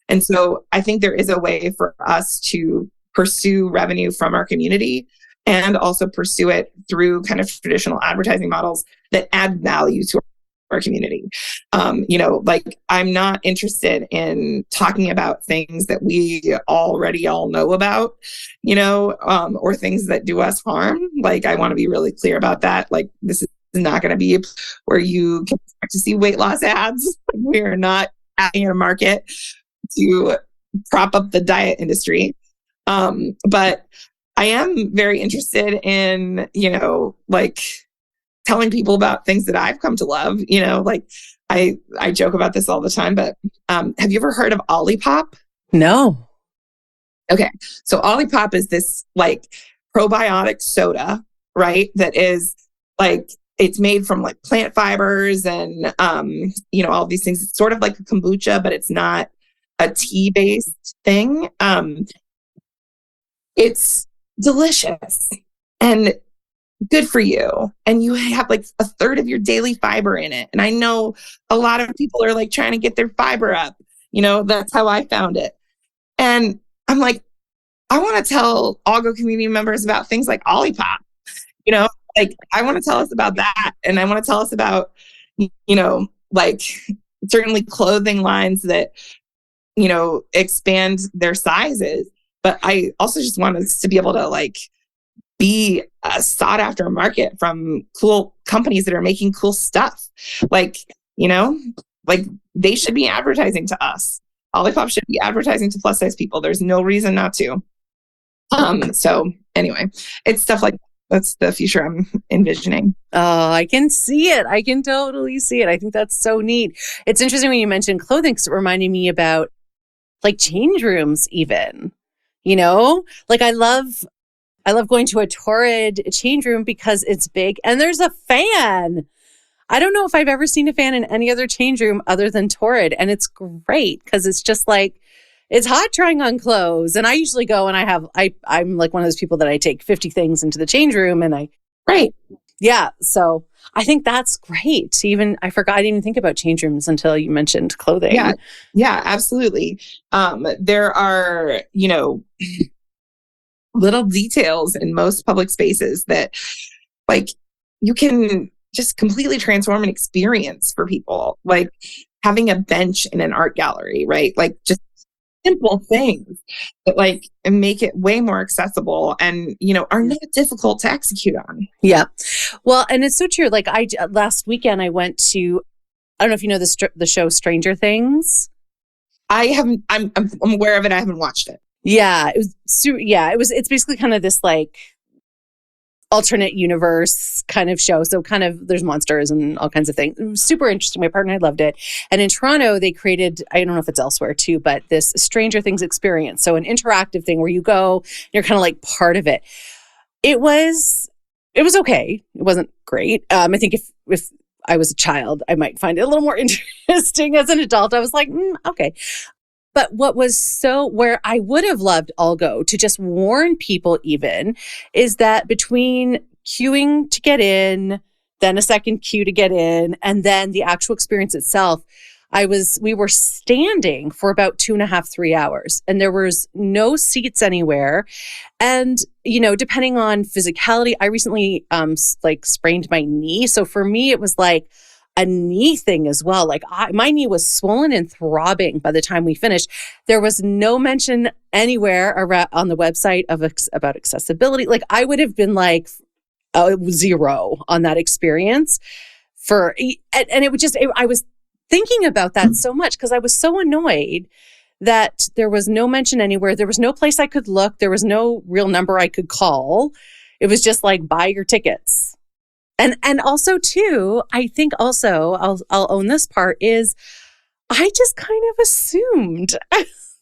And so I think there is a way for us to pursue revenue from our community and also pursue it through kind of traditional advertising models that add value to our community. Like, I'm not interested in talking about things that we already all know about, or things that do us harm. Like, I want to be really clear about that. Like, this is not going to be where you can expect to see weight loss ads. We're not in a market to prop up the diet industry. But I am very interested in, like, telling people about things that I've come to love, like I joke about this all the time, but have you ever heard of Olipop? No. Okay. So Olipop is this like probiotic soda, right? That is like, it's made from like plant fibers and, all these things. It's sort of like a kombucha, but it's not a tea-based thing. It's delicious and good for you. And you have like a third of your daily fiber in it. And I know a lot of people are like trying to get their fiber up. That's how I found it. And I'm like, I want to tell Algo community members about things like Olipop. Like, I want to tell us about that. And I want to tell us about, like, certainly clothing lines that, expand their sizes. But I also just want us to be able to like be a sought after market from cool companies that are making cool stuff. Like, like they should be advertising to us. Olipop should be advertising to plus size people. There's no reason not to. So anyway, it's stuff like that's the future I'm envisioning. Oh, I can see it. I can totally see it. I think that's so neat. It's interesting when you mentioned clothing, because it reminded me about like change rooms even, like I love going to a Torrid change room because it's big and there's a fan. I don't know if I've ever seen a fan in any other change room other than Torrid. And it's great because it's just like, it's hot trying on clothes. And I usually go and I'm like one of those people that I take 50 things into the change room and right. Yeah. So I think that's great. I forgot I didn't even think about change rooms until you mentioned clothing. Yeah, absolutely. There are, little details in most public spaces that like you can just completely transform an experience for people. Like having a bench in an art gallery, right? Like just simple things that like make it way more accessible and, are not difficult to execute on. Yeah. Well, and it's so true. Like last weekend I went to, I don't know if you know the show Stranger Things. I haven't, I'm aware of it. I haven't watched it. Yeah. It's basically kind of this like alternate universe kind of show. So kind of there's monsters and all kinds of things. It was super interesting. My partner and I loved it. And in Toronto, they created, I don't know if it's elsewhere too, but this Stranger Things experience. So an interactive thing where you go, you're kind of like part of it. It was okay. It wasn't great. I think if I was a child, I might find it a little more interesting. As an adult, I was like, okay. But what was where I would have loved Algo to just warn people even is that between queuing to get in, then a second queue to get in, and then the actual experience itself, we were standing for about 2.5, 3 hours, and there was no seats anywhere. And, depending on physicality, I recently sprained my knee. So for me, it was like a knee thing as well. Like my knee was swollen and throbbing by the time we finished. There was no mention anywhere on the website about accessibility. Like I would have been like 0 on that experience and it would just, I was thinking about that so much because I was so annoyed that there was no mention anywhere. There was no place I could look. There was no real number I could call. It was just like, buy your tickets. And also too, I think also I'll own this part is I just kind of assumed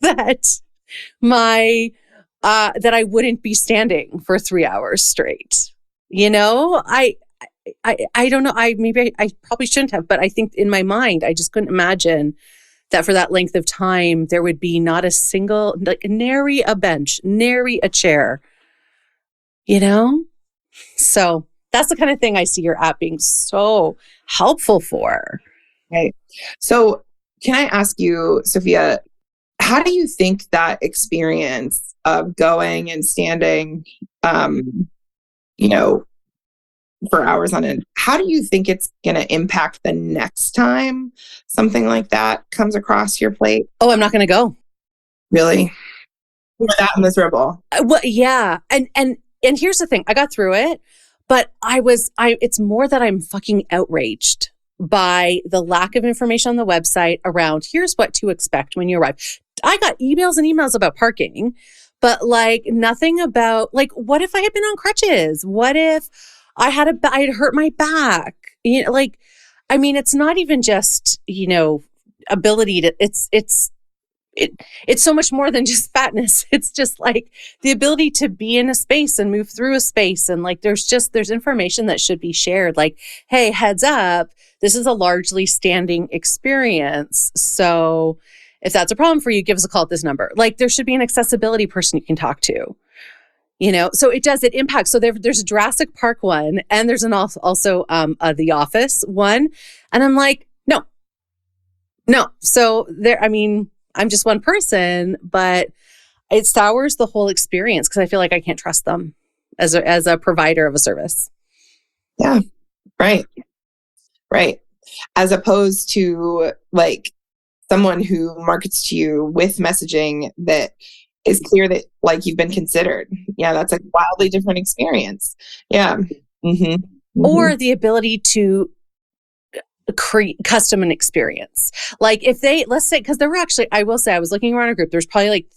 that that I wouldn't be standing for 3 hours straight. I don't know. I probably shouldn't have, but I think in my mind, I just couldn't imagine that for that length of time, there would be not a single, like nary a bench, nary a chair, So that's the kind of thing I see your app being so helpful for. Right. So can I ask you, Sophia, how do you think that experience of going and standing, for hours on end, how do you think it's going to impact the next time something like that comes across your plate? Oh, I'm not going to go. Really? You're that miserable? Well, yeah. And here's the thing. I got through it, but it's more that I'm fucking outraged by the lack of information on the website around here's what to expect when you arrive. I got emails and emails about parking, but like nothing about like, what if I had been on crutches? What if I had hurt my back? It's not even just, ability to, it's so much more than just fatness. It's just like the ability to be in a space and move through a space. And like, there's information that should be shared. Like, hey, heads up, this is a largely standing experience. So if that's a problem for you, give us a call at this number. Like there should be an accessibility person you can talk to. So it impacts. So there's a Jurassic Park one, and there's also The Office one. And I'm like, no. So I'm just one person, but it sours the whole experience because I feel like I can't trust them as a provider of a service. Yeah. Right. As opposed to like someone who markets to you with messaging that is clear that like you've been considered. Yeah, that's a wildly different experience. Yeah. Mm-hmm. Mm-hmm. Or the ability to create custom an experience. Like if let's say, because there were actually, I will say, I was looking around a group, there's probably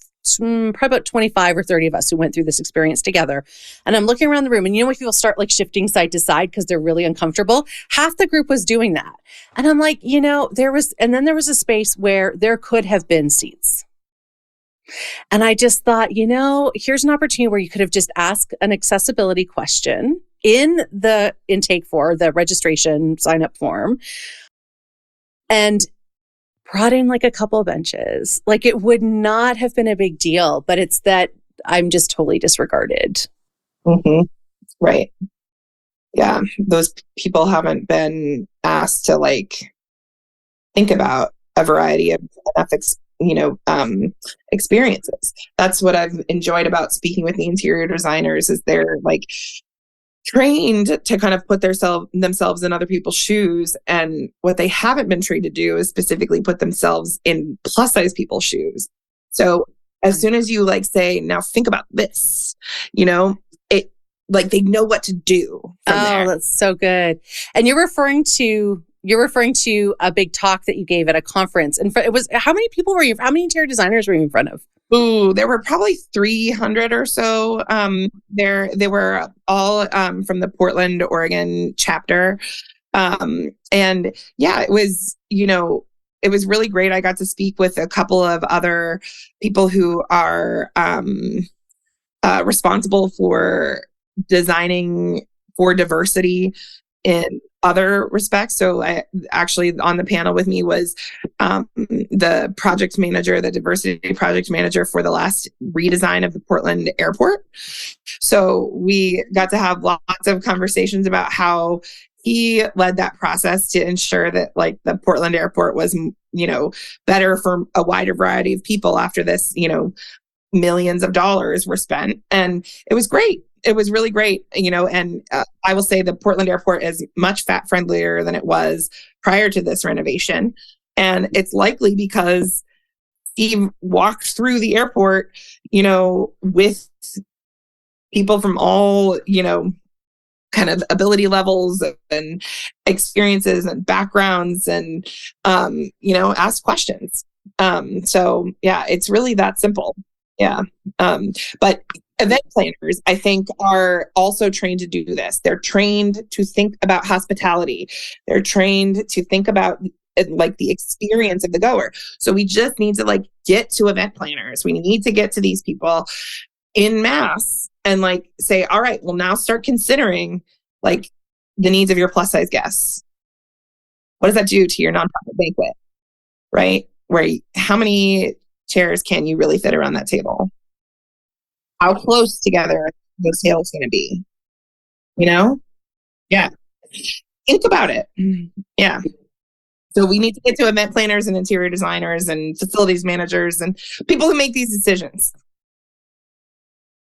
about 25 or 30 of us who went through this experience together. And I'm looking around the room and when people start like shifting side to side because they're really uncomfortable, half the group was doing that. And I'm like, there was a space where there could have been seats. And I just thought, here's an opportunity where you could have just asked an accessibility question in the intake for the registration sign up form and brought in like a couple of benches. Like it would not have been a big deal, but it's that I'm just totally disregarded. Mm-hmm. Right. Yeah. Those people haven't been asked to like think about a variety of ethics experiences. That's what I've enjoyed about speaking with the interior designers is they're like trained to kind of put themselves in other people's shoes. And what they haven't been trained to do is specifically put themselves in plus size people's shoes. So as soon as you like say, now think about this, it like they know what to do from there. That's so good. And you're referring to you're referring to a big talk that you gave at a conference. And it was, how many people were you, how many interior designers were you in front of? Ooh, there were probably 300 or so. They were all from the Portland, Oregon chapter. And yeah, it was, it was really great. I got to speak with a couple of other people who are responsible for designing for diversity in other respects. So I actually, on the panel with me was the project manager, the diversity project manager for the last redesign of the Portland airport. So we got to have lots of conversations about how he led that process to ensure that like the Portland airport was, better for a wider variety of people after this, millions of dollars were spent. And it was great. It was really great, and I will say the Portland airport is much fat friendlier than it was prior to this renovation. And it's likely because Steve walked through the airport, with people from all, kind of ability levels and experiences and backgrounds and, asked questions. So yeah, it's really that simple. Yeah. But event planners, I think, are also trained to do this. They're trained to think about hospitality. They're trained to think about like the experience of the goer. So we just need to like get to event planners. We need to get to these people in mass and like say, all right, well, now start considering like the needs of your plus size guests. What does that do to your nonprofit banquet? Right? How many chairs can you really fit around that table? How close together are those tables going to be? Yeah. Think about it. Yeah. So we need to get to event planners and interior designers and facilities managers and people who make these decisions.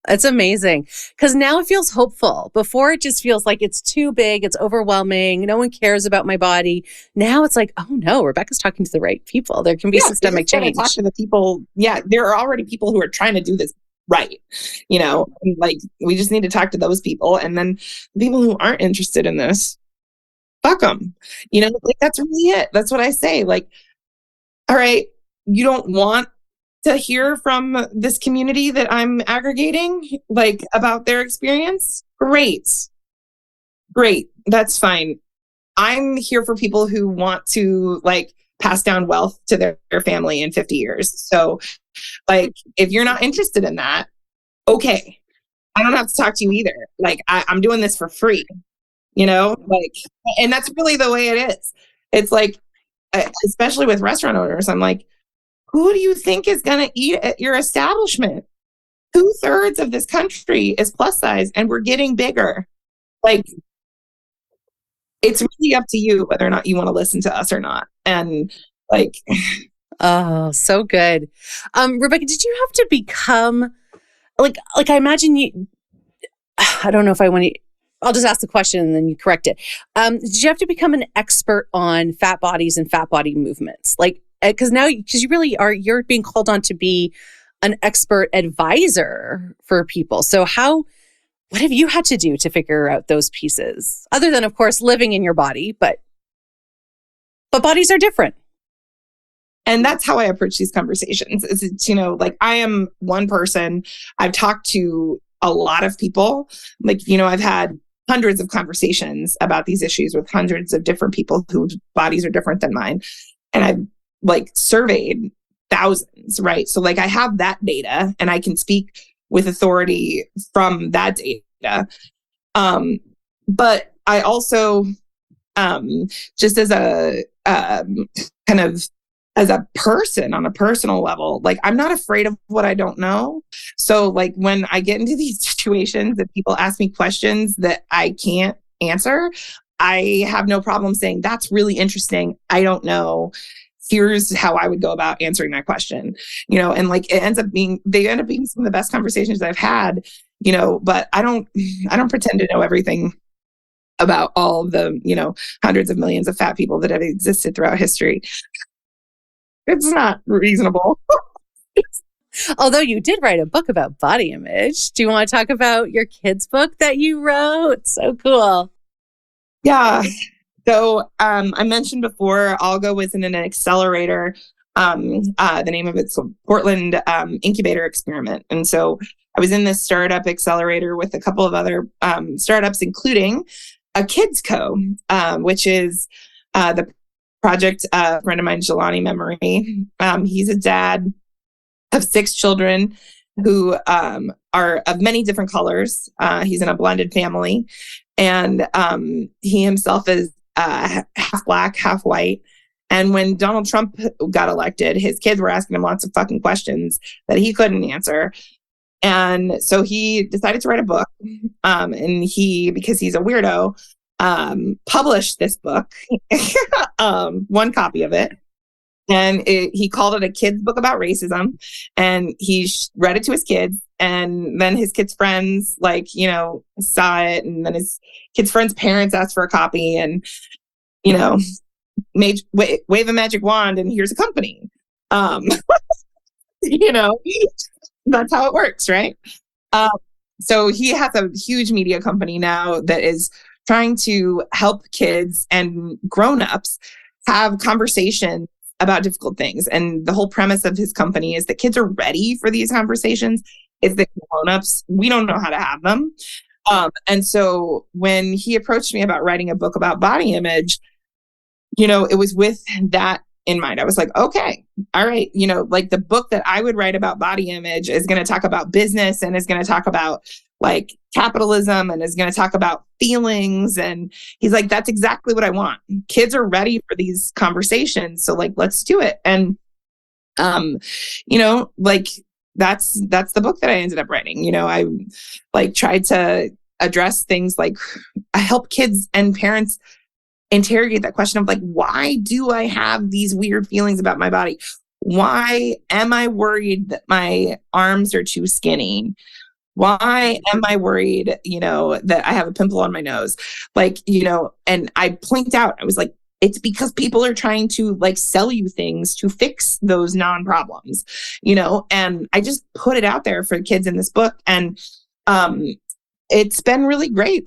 It's amazing because now it feels hopeful. Before it just feels like it's too big, it's overwhelming. No one cares about my body. Now it's like, oh no, Rebecca's talking to the right people. There can be systemic change. Talk to the people. Yeah, there are already people who are trying to do this right. Like we just need to talk to those people, and then the people who aren't interested in this, fuck them. Like that's really it. That's what I say. Like, all right, you don't want to hear from this community that I'm aggregating, like about their experience. Great. That's fine. I'm here for people who want to like pass down wealth to their family in 50 years. So like, if you're not interested in that, okay, I don't have to talk to you either. Like I'm doing this for free, like, and that's really the way it is. It's like, especially with restaurant owners, I'm like, who do you think is going to eat at your establishment? 2/3 of this country is plus size and we're getting bigger. Like, it's really up to you whether or not you want to listen to us or not. And like, oh, so good. Rebecca, did you have to become like I imagine you, I don't know if I want to, I'll just ask the question and then you correct it. Did you have to become an expert on fat bodies and fat body movements? Like, because you really are, you're being called on to be an expert advisor for people. So what have you had to do to figure out those pieces? Other than, of course, living in your body, but bodies are different. And that's how I approach these conversations. It's, like I am one person. I've talked to a lot of people. Like, I've had hundreds of conversations about these issues with hundreds of different people whose bodies are different than mine. And I've like surveyed thousands, right? So like I have that data and I can speak with authority from that data. But I also, just as a kind of as a person on a personal level, like I'm not afraid of what I don't know. So like when I get into these situations that people ask me questions that I can't answer, I have no problem saying, that's really interesting. I don't know. Here's how I would go about answering that question, and like they end up being some of the best conversations I've had, but I don't pretend to know everything about all of the, hundreds of millions of fat people that have existed throughout history. It's not reasonable. Although you did write a book about body image. Do you want to talk about your kids' book that you wrote? So cool. Yeah. So I mentioned before, Algo was in an accelerator. The name of it's Portland Incubator Experiment. And so I was in this startup accelerator with a couple of other startups, including a Kids Co, which is the project a friend of mine, Jelani Memory. He's a dad of 6 children who are of many different colors. He's in a blended family. And he himself is half black, half white. And when Donald Trump got elected, his kids were asking him lots of fucking questions that he couldn't answer. And so he decided to write a book. And because he's a weirdo, published this book, one copy of it. And he called it a kid's book about racism. And he read it to his kids. And then his kids' friends, saw it. And then his kids' friends' parents asked for a copy and, wave a magic wand and here's a company. That's how it works, right? So he has a huge media company now that is trying to help kids and grown-ups have conversations about difficult things. And the whole premise of his company is that kids are ready for these conversations. Is that grown-ups, we don't know how to have them. And so when he approached me about writing a book about body image, it was with that in mind. I was like, okay, all right. The book that I would write about body image is going to talk about business and is going to talk about capitalism and is going to talk about feelings. And he's like, that's exactly what I want. Kids are ready for these conversations. So let's do it. And, that's the book that I ended up writing. I tried to address things I help kids and parents interrogate that question of why do I have these weird feelings about my body? Why am I worried that my arms are too skinny? Why am I worried, that I have a pimple on my nose? And I point out, I was like, it's because people are trying to sell you things to fix those non-problems, and I just put it out there for kids in this book. And it's been really great.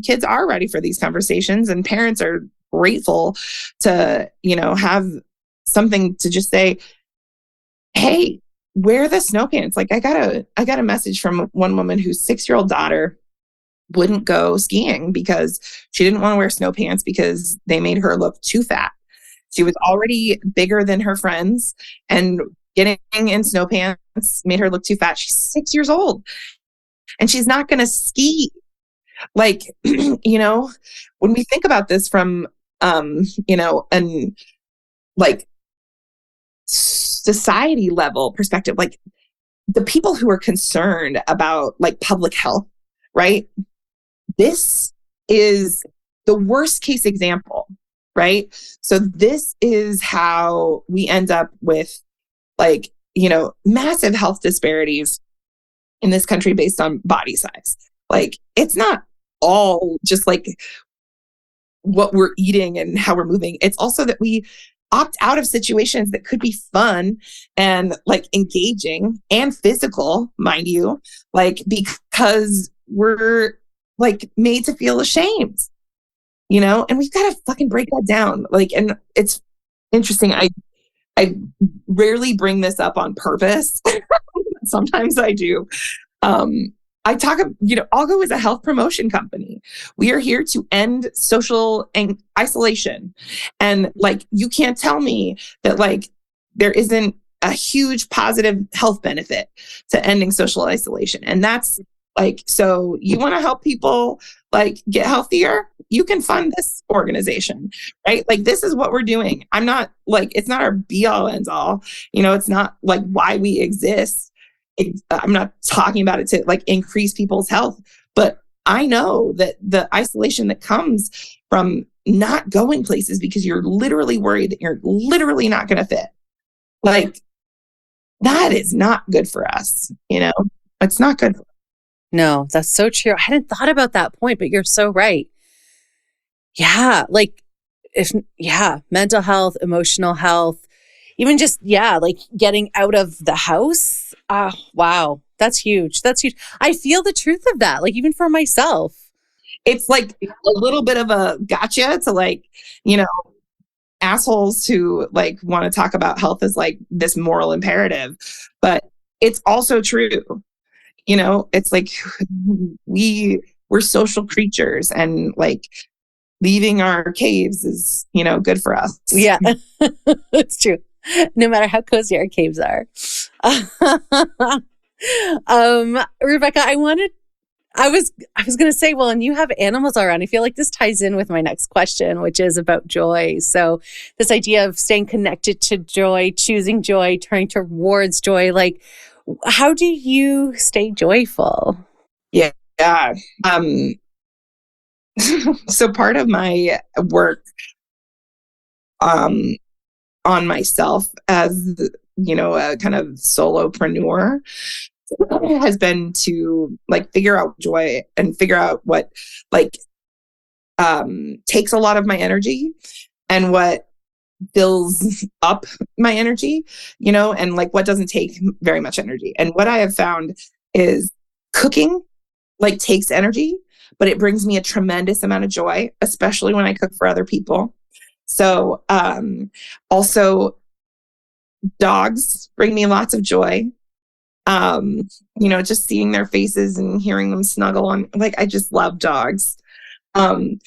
Kids are ready for these conversations and parents are grateful to, have something to just say, hey, wear the snow pants. I got a message from one woman whose 6-year-old daughter wouldn't go skiing because she didn't want to wear snow pants because they made her look too fat. She was already bigger than her friends, and getting in snow pants made her look too fat. She's 6 years old and she's not going to ski. When we think about this from, society level perspective, the people who are concerned about public health, right? This is the worst case example, right? So this is how we end up with massive health disparities in this country based on body size. It's not all just what we're eating and how we're moving. It's also that we opt out of situations that could be fun and engaging and physical, mind you, because we're made to feel ashamed, and we've got to fucking break that down. And it's interesting. I rarely bring this up on purpose. Sometimes I do. I talk, Algo is a health promotion company. We are here to end social isolation. And you can't tell me that there isn't a huge positive health benefit to ending social isolation. And that's so you want to help people get healthier? You can fund this organization, right? This is what we're doing. I'm not it's not our be all ends all, it's not why we exist. I'm not talking about it to increase people's health, but I know that the isolation that comes from not going places because you're literally worried that you're literally not going to fit, that is not good for us. It's not good. No, that's so true. I hadn't thought about that point, but you're so right. Yeah. Mental health, emotional health, even just, getting out of the house. Wow. That's huge. That's huge. I feel the truth of that, even for myself. it's like a little bit of a gotcha to like, assholes who like want to talk about health as like this moral imperative, but it's also true. It's like we're social creatures, and like leaving our caves is, good for us. Yeah, it's true. No matter how cozy our caves are. Rebecca, I was going to say, well, and you have animals around. I feel like this ties in with my next question, which is about joy. So this idea of staying connected to joy, choosing joy, turning towards joy, like how do you stay joyful? Yeah. So part of my work on myself as, a kind of solopreneur has been to like figure out joy and figure out what like takes a lot of my energy and what fills up my energy, and like what doesn't take very much energy. And what I have found is cooking like takes energy, but it brings me a tremendous amount of joy, especially when I cook for other people. So also dogs bring me lots of joy. Just seeing their faces and hearing them snuggle on, like, I just love dogs. And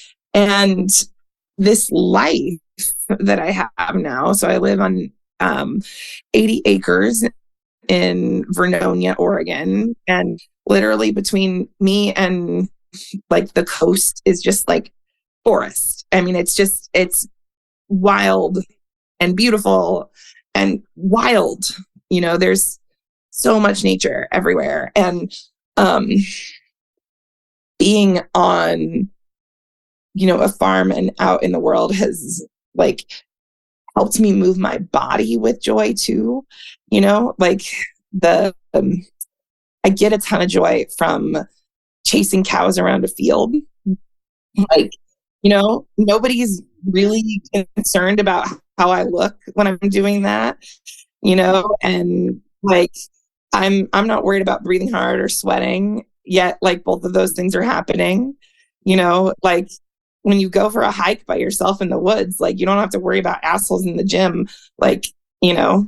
this life that I have now, so I live on 80 acres in Vernonia, Oregon, and literally between me and like the coast is just like forest. I mean, it's wild and beautiful and wild. There's so much nature everywhere. And being on, a farm and out in the world has like helped me move my body with joy too. Like I get a ton of joy from chasing cows around a field. Like, nobody's really concerned about how I look when I'm doing that, and like I'm not worried about breathing hard or sweating yet. Like both of those things are happening, like when you go for a hike by yourself in the woods, like you don't have to worry about assholes in the gym. Like, I've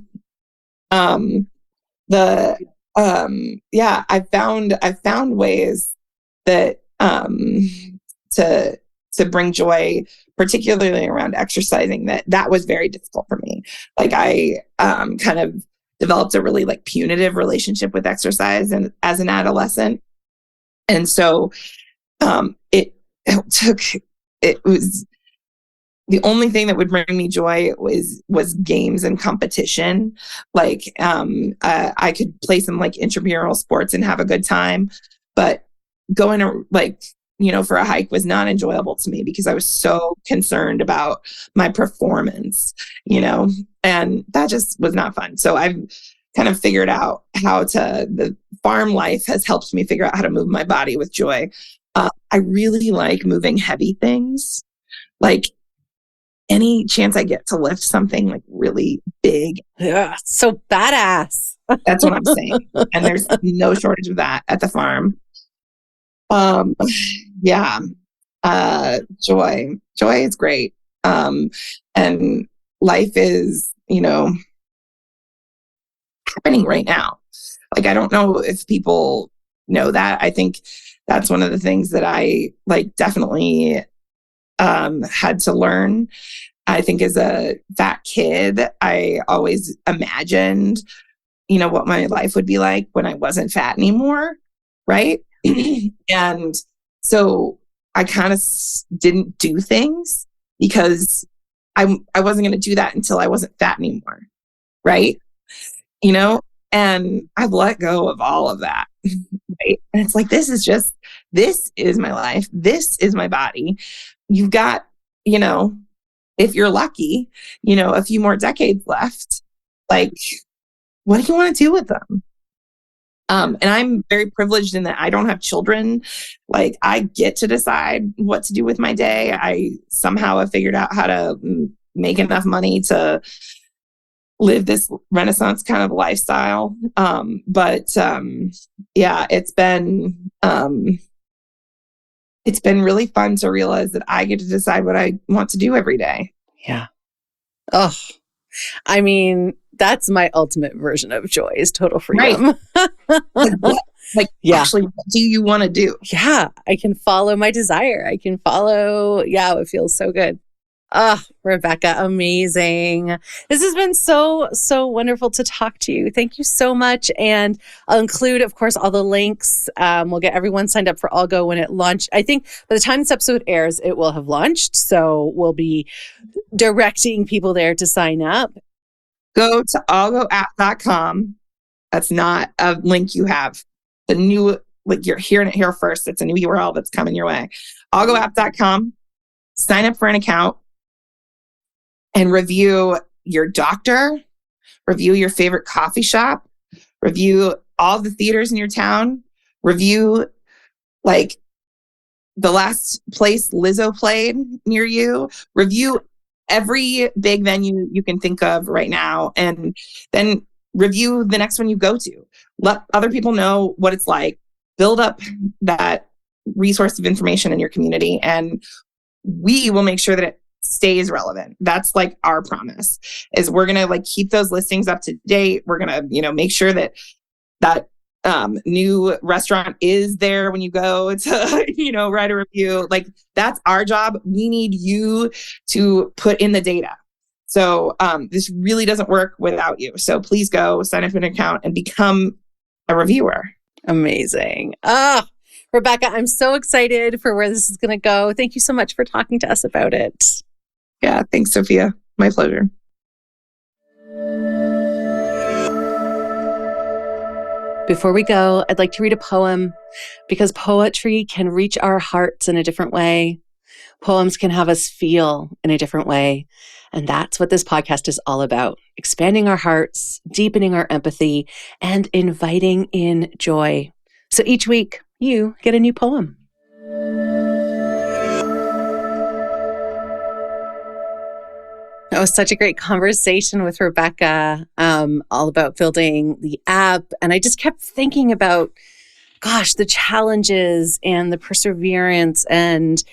found ways that to bring joy, particularly around exercising, that was very difficult for me. Like I kind of developed a really like punitive relationship with exercise and as an adolescent. And so it was the only thing that would bring me joy was games and competition. Like I could play some like intramural sports and have a good time, but going to like, for a hike was not enjoyable to me because I was so concerned about my performance, and that just was not fun. So I've kind of figured out the farm life has helped me figure out how to move my body with joy. I really like moving heavy things. Like any chance I get to lift something like really big. Yeah, so badass. That's what I'm saying. And there's no shortage of that at the farm. Yeah. Joy is great. And life is, happening right now. Like, I don't know if people know that. I think that's one of the things that I like definitely had to learn. I think as a fat kid, I always imagined, what my life would be like when I wasn't fat anymore. Right. And so I kind of didn't do things because I wasn't going to do that until I wasn't fat anymore. Right. And I've let go of all of that. Right. And it's like, this is my life. This is my body. You've got, if you're lucky, a few more decades left. Like, what do you want to do with them? And I'm very privileged in that I don't have children. Like, I get to decide what to do with my day. I somehow have figured out how to make enough money to live this Renaissance kind of lifestyle. Yeah, it's been it's been really fun to realize that I get to decide what I want to do every day. Yeah. Oh, I mean, that's my ultimate version of joy is total freedom. Right. Actually, what do you want to do? Yeah. I can follow my desire. I can follow, it feels so good. Rebecca, amazing. This has been so wonderful to talk to you. Thank you so much. And I'll include, of course, all the links. We'll get everyone signed up for Allgo when it launched. I think by the time this episode airs, it will have launched. So we'll be directing people there to sign up. Go to allgoapp.com. That's not a link you have. The new, you're hearing it here first. It's a new URL that's coming your way. allgoapp.com. Sign up for an account. And review your doctor, review your favorite coffee shop, review all the theaters in your town, review the last place Lizzo played near you, review every big venue you can think of right now, and then review the next one you go to. Let other people know what it's like. Build up that resource of information in your community, and we will make sure that it stays relevant. That's our promise is we're going to keep those listings up to date. We're going to, make sure that new restaurant is there when you go to, write a review. That's our job. We need you to put in the data. So this really doesn't work without you. So please go sign up for an account and become a reviewer. Amazing. Rebecca, I'm so excited for where this is going to go. Thank you so much for talking to us about it. Yeah, thanks, Sophia. My pleasure. Before we go, I'd like to read a poem because poetry can reach our hearts in a different way. Poems can have us feel in a different way. And that's what this podcast is all about. Expanding our hearts, deepening our empathy, and inviting in joy. So each week, you get a new poem. It was such a great conversation with Rebecca, all about building the app. And I just kept thinking about, the challenges and the perseverance and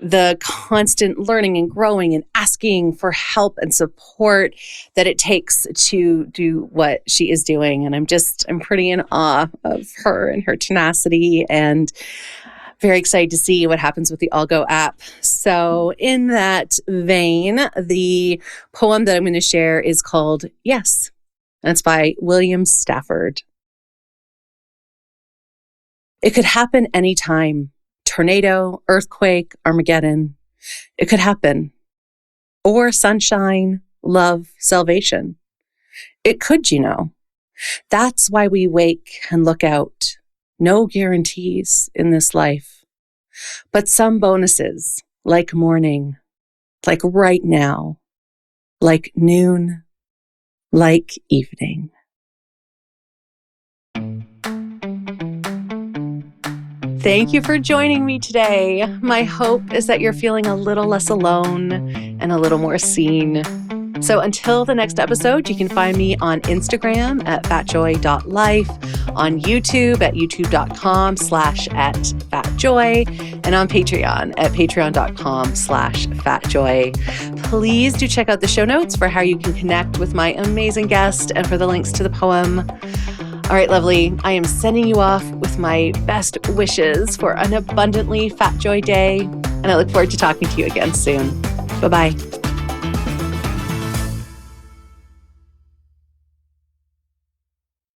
the constant learning and growing and asking for help and support that it takes to do what she is doing. And I'm pretty in awe of her and her tenacity, and very excited to see what happens with the Allgo app. So in that vein, the poem that I'm going to share is called Yes, and it's by William Stafford. It could happen anytime. Tornado, earthquake, Armageddon. It could happen. Or sunshine, love, salvation. It could, That's why we wake and look out. No guarantees in this life, but some bonuses, like morning, like right now, like noon, like evening. Thank you for joining me today. My hope is that you're feeling a little less alone and a little more seen. So until the next episode, you can find me on Instagram at fatjoy.life, on YouTube at youtube.com/@fatjoy, and on Patreon at patreon.com/fatjoy. Please do check out the show notes for how you can connect with my amazing guest and for the links to the poem. All right, lovely. I am sending you off with my best wishes for an abundantly Fat Joy day, and I look forward to talking to you again soon. Bye-bye.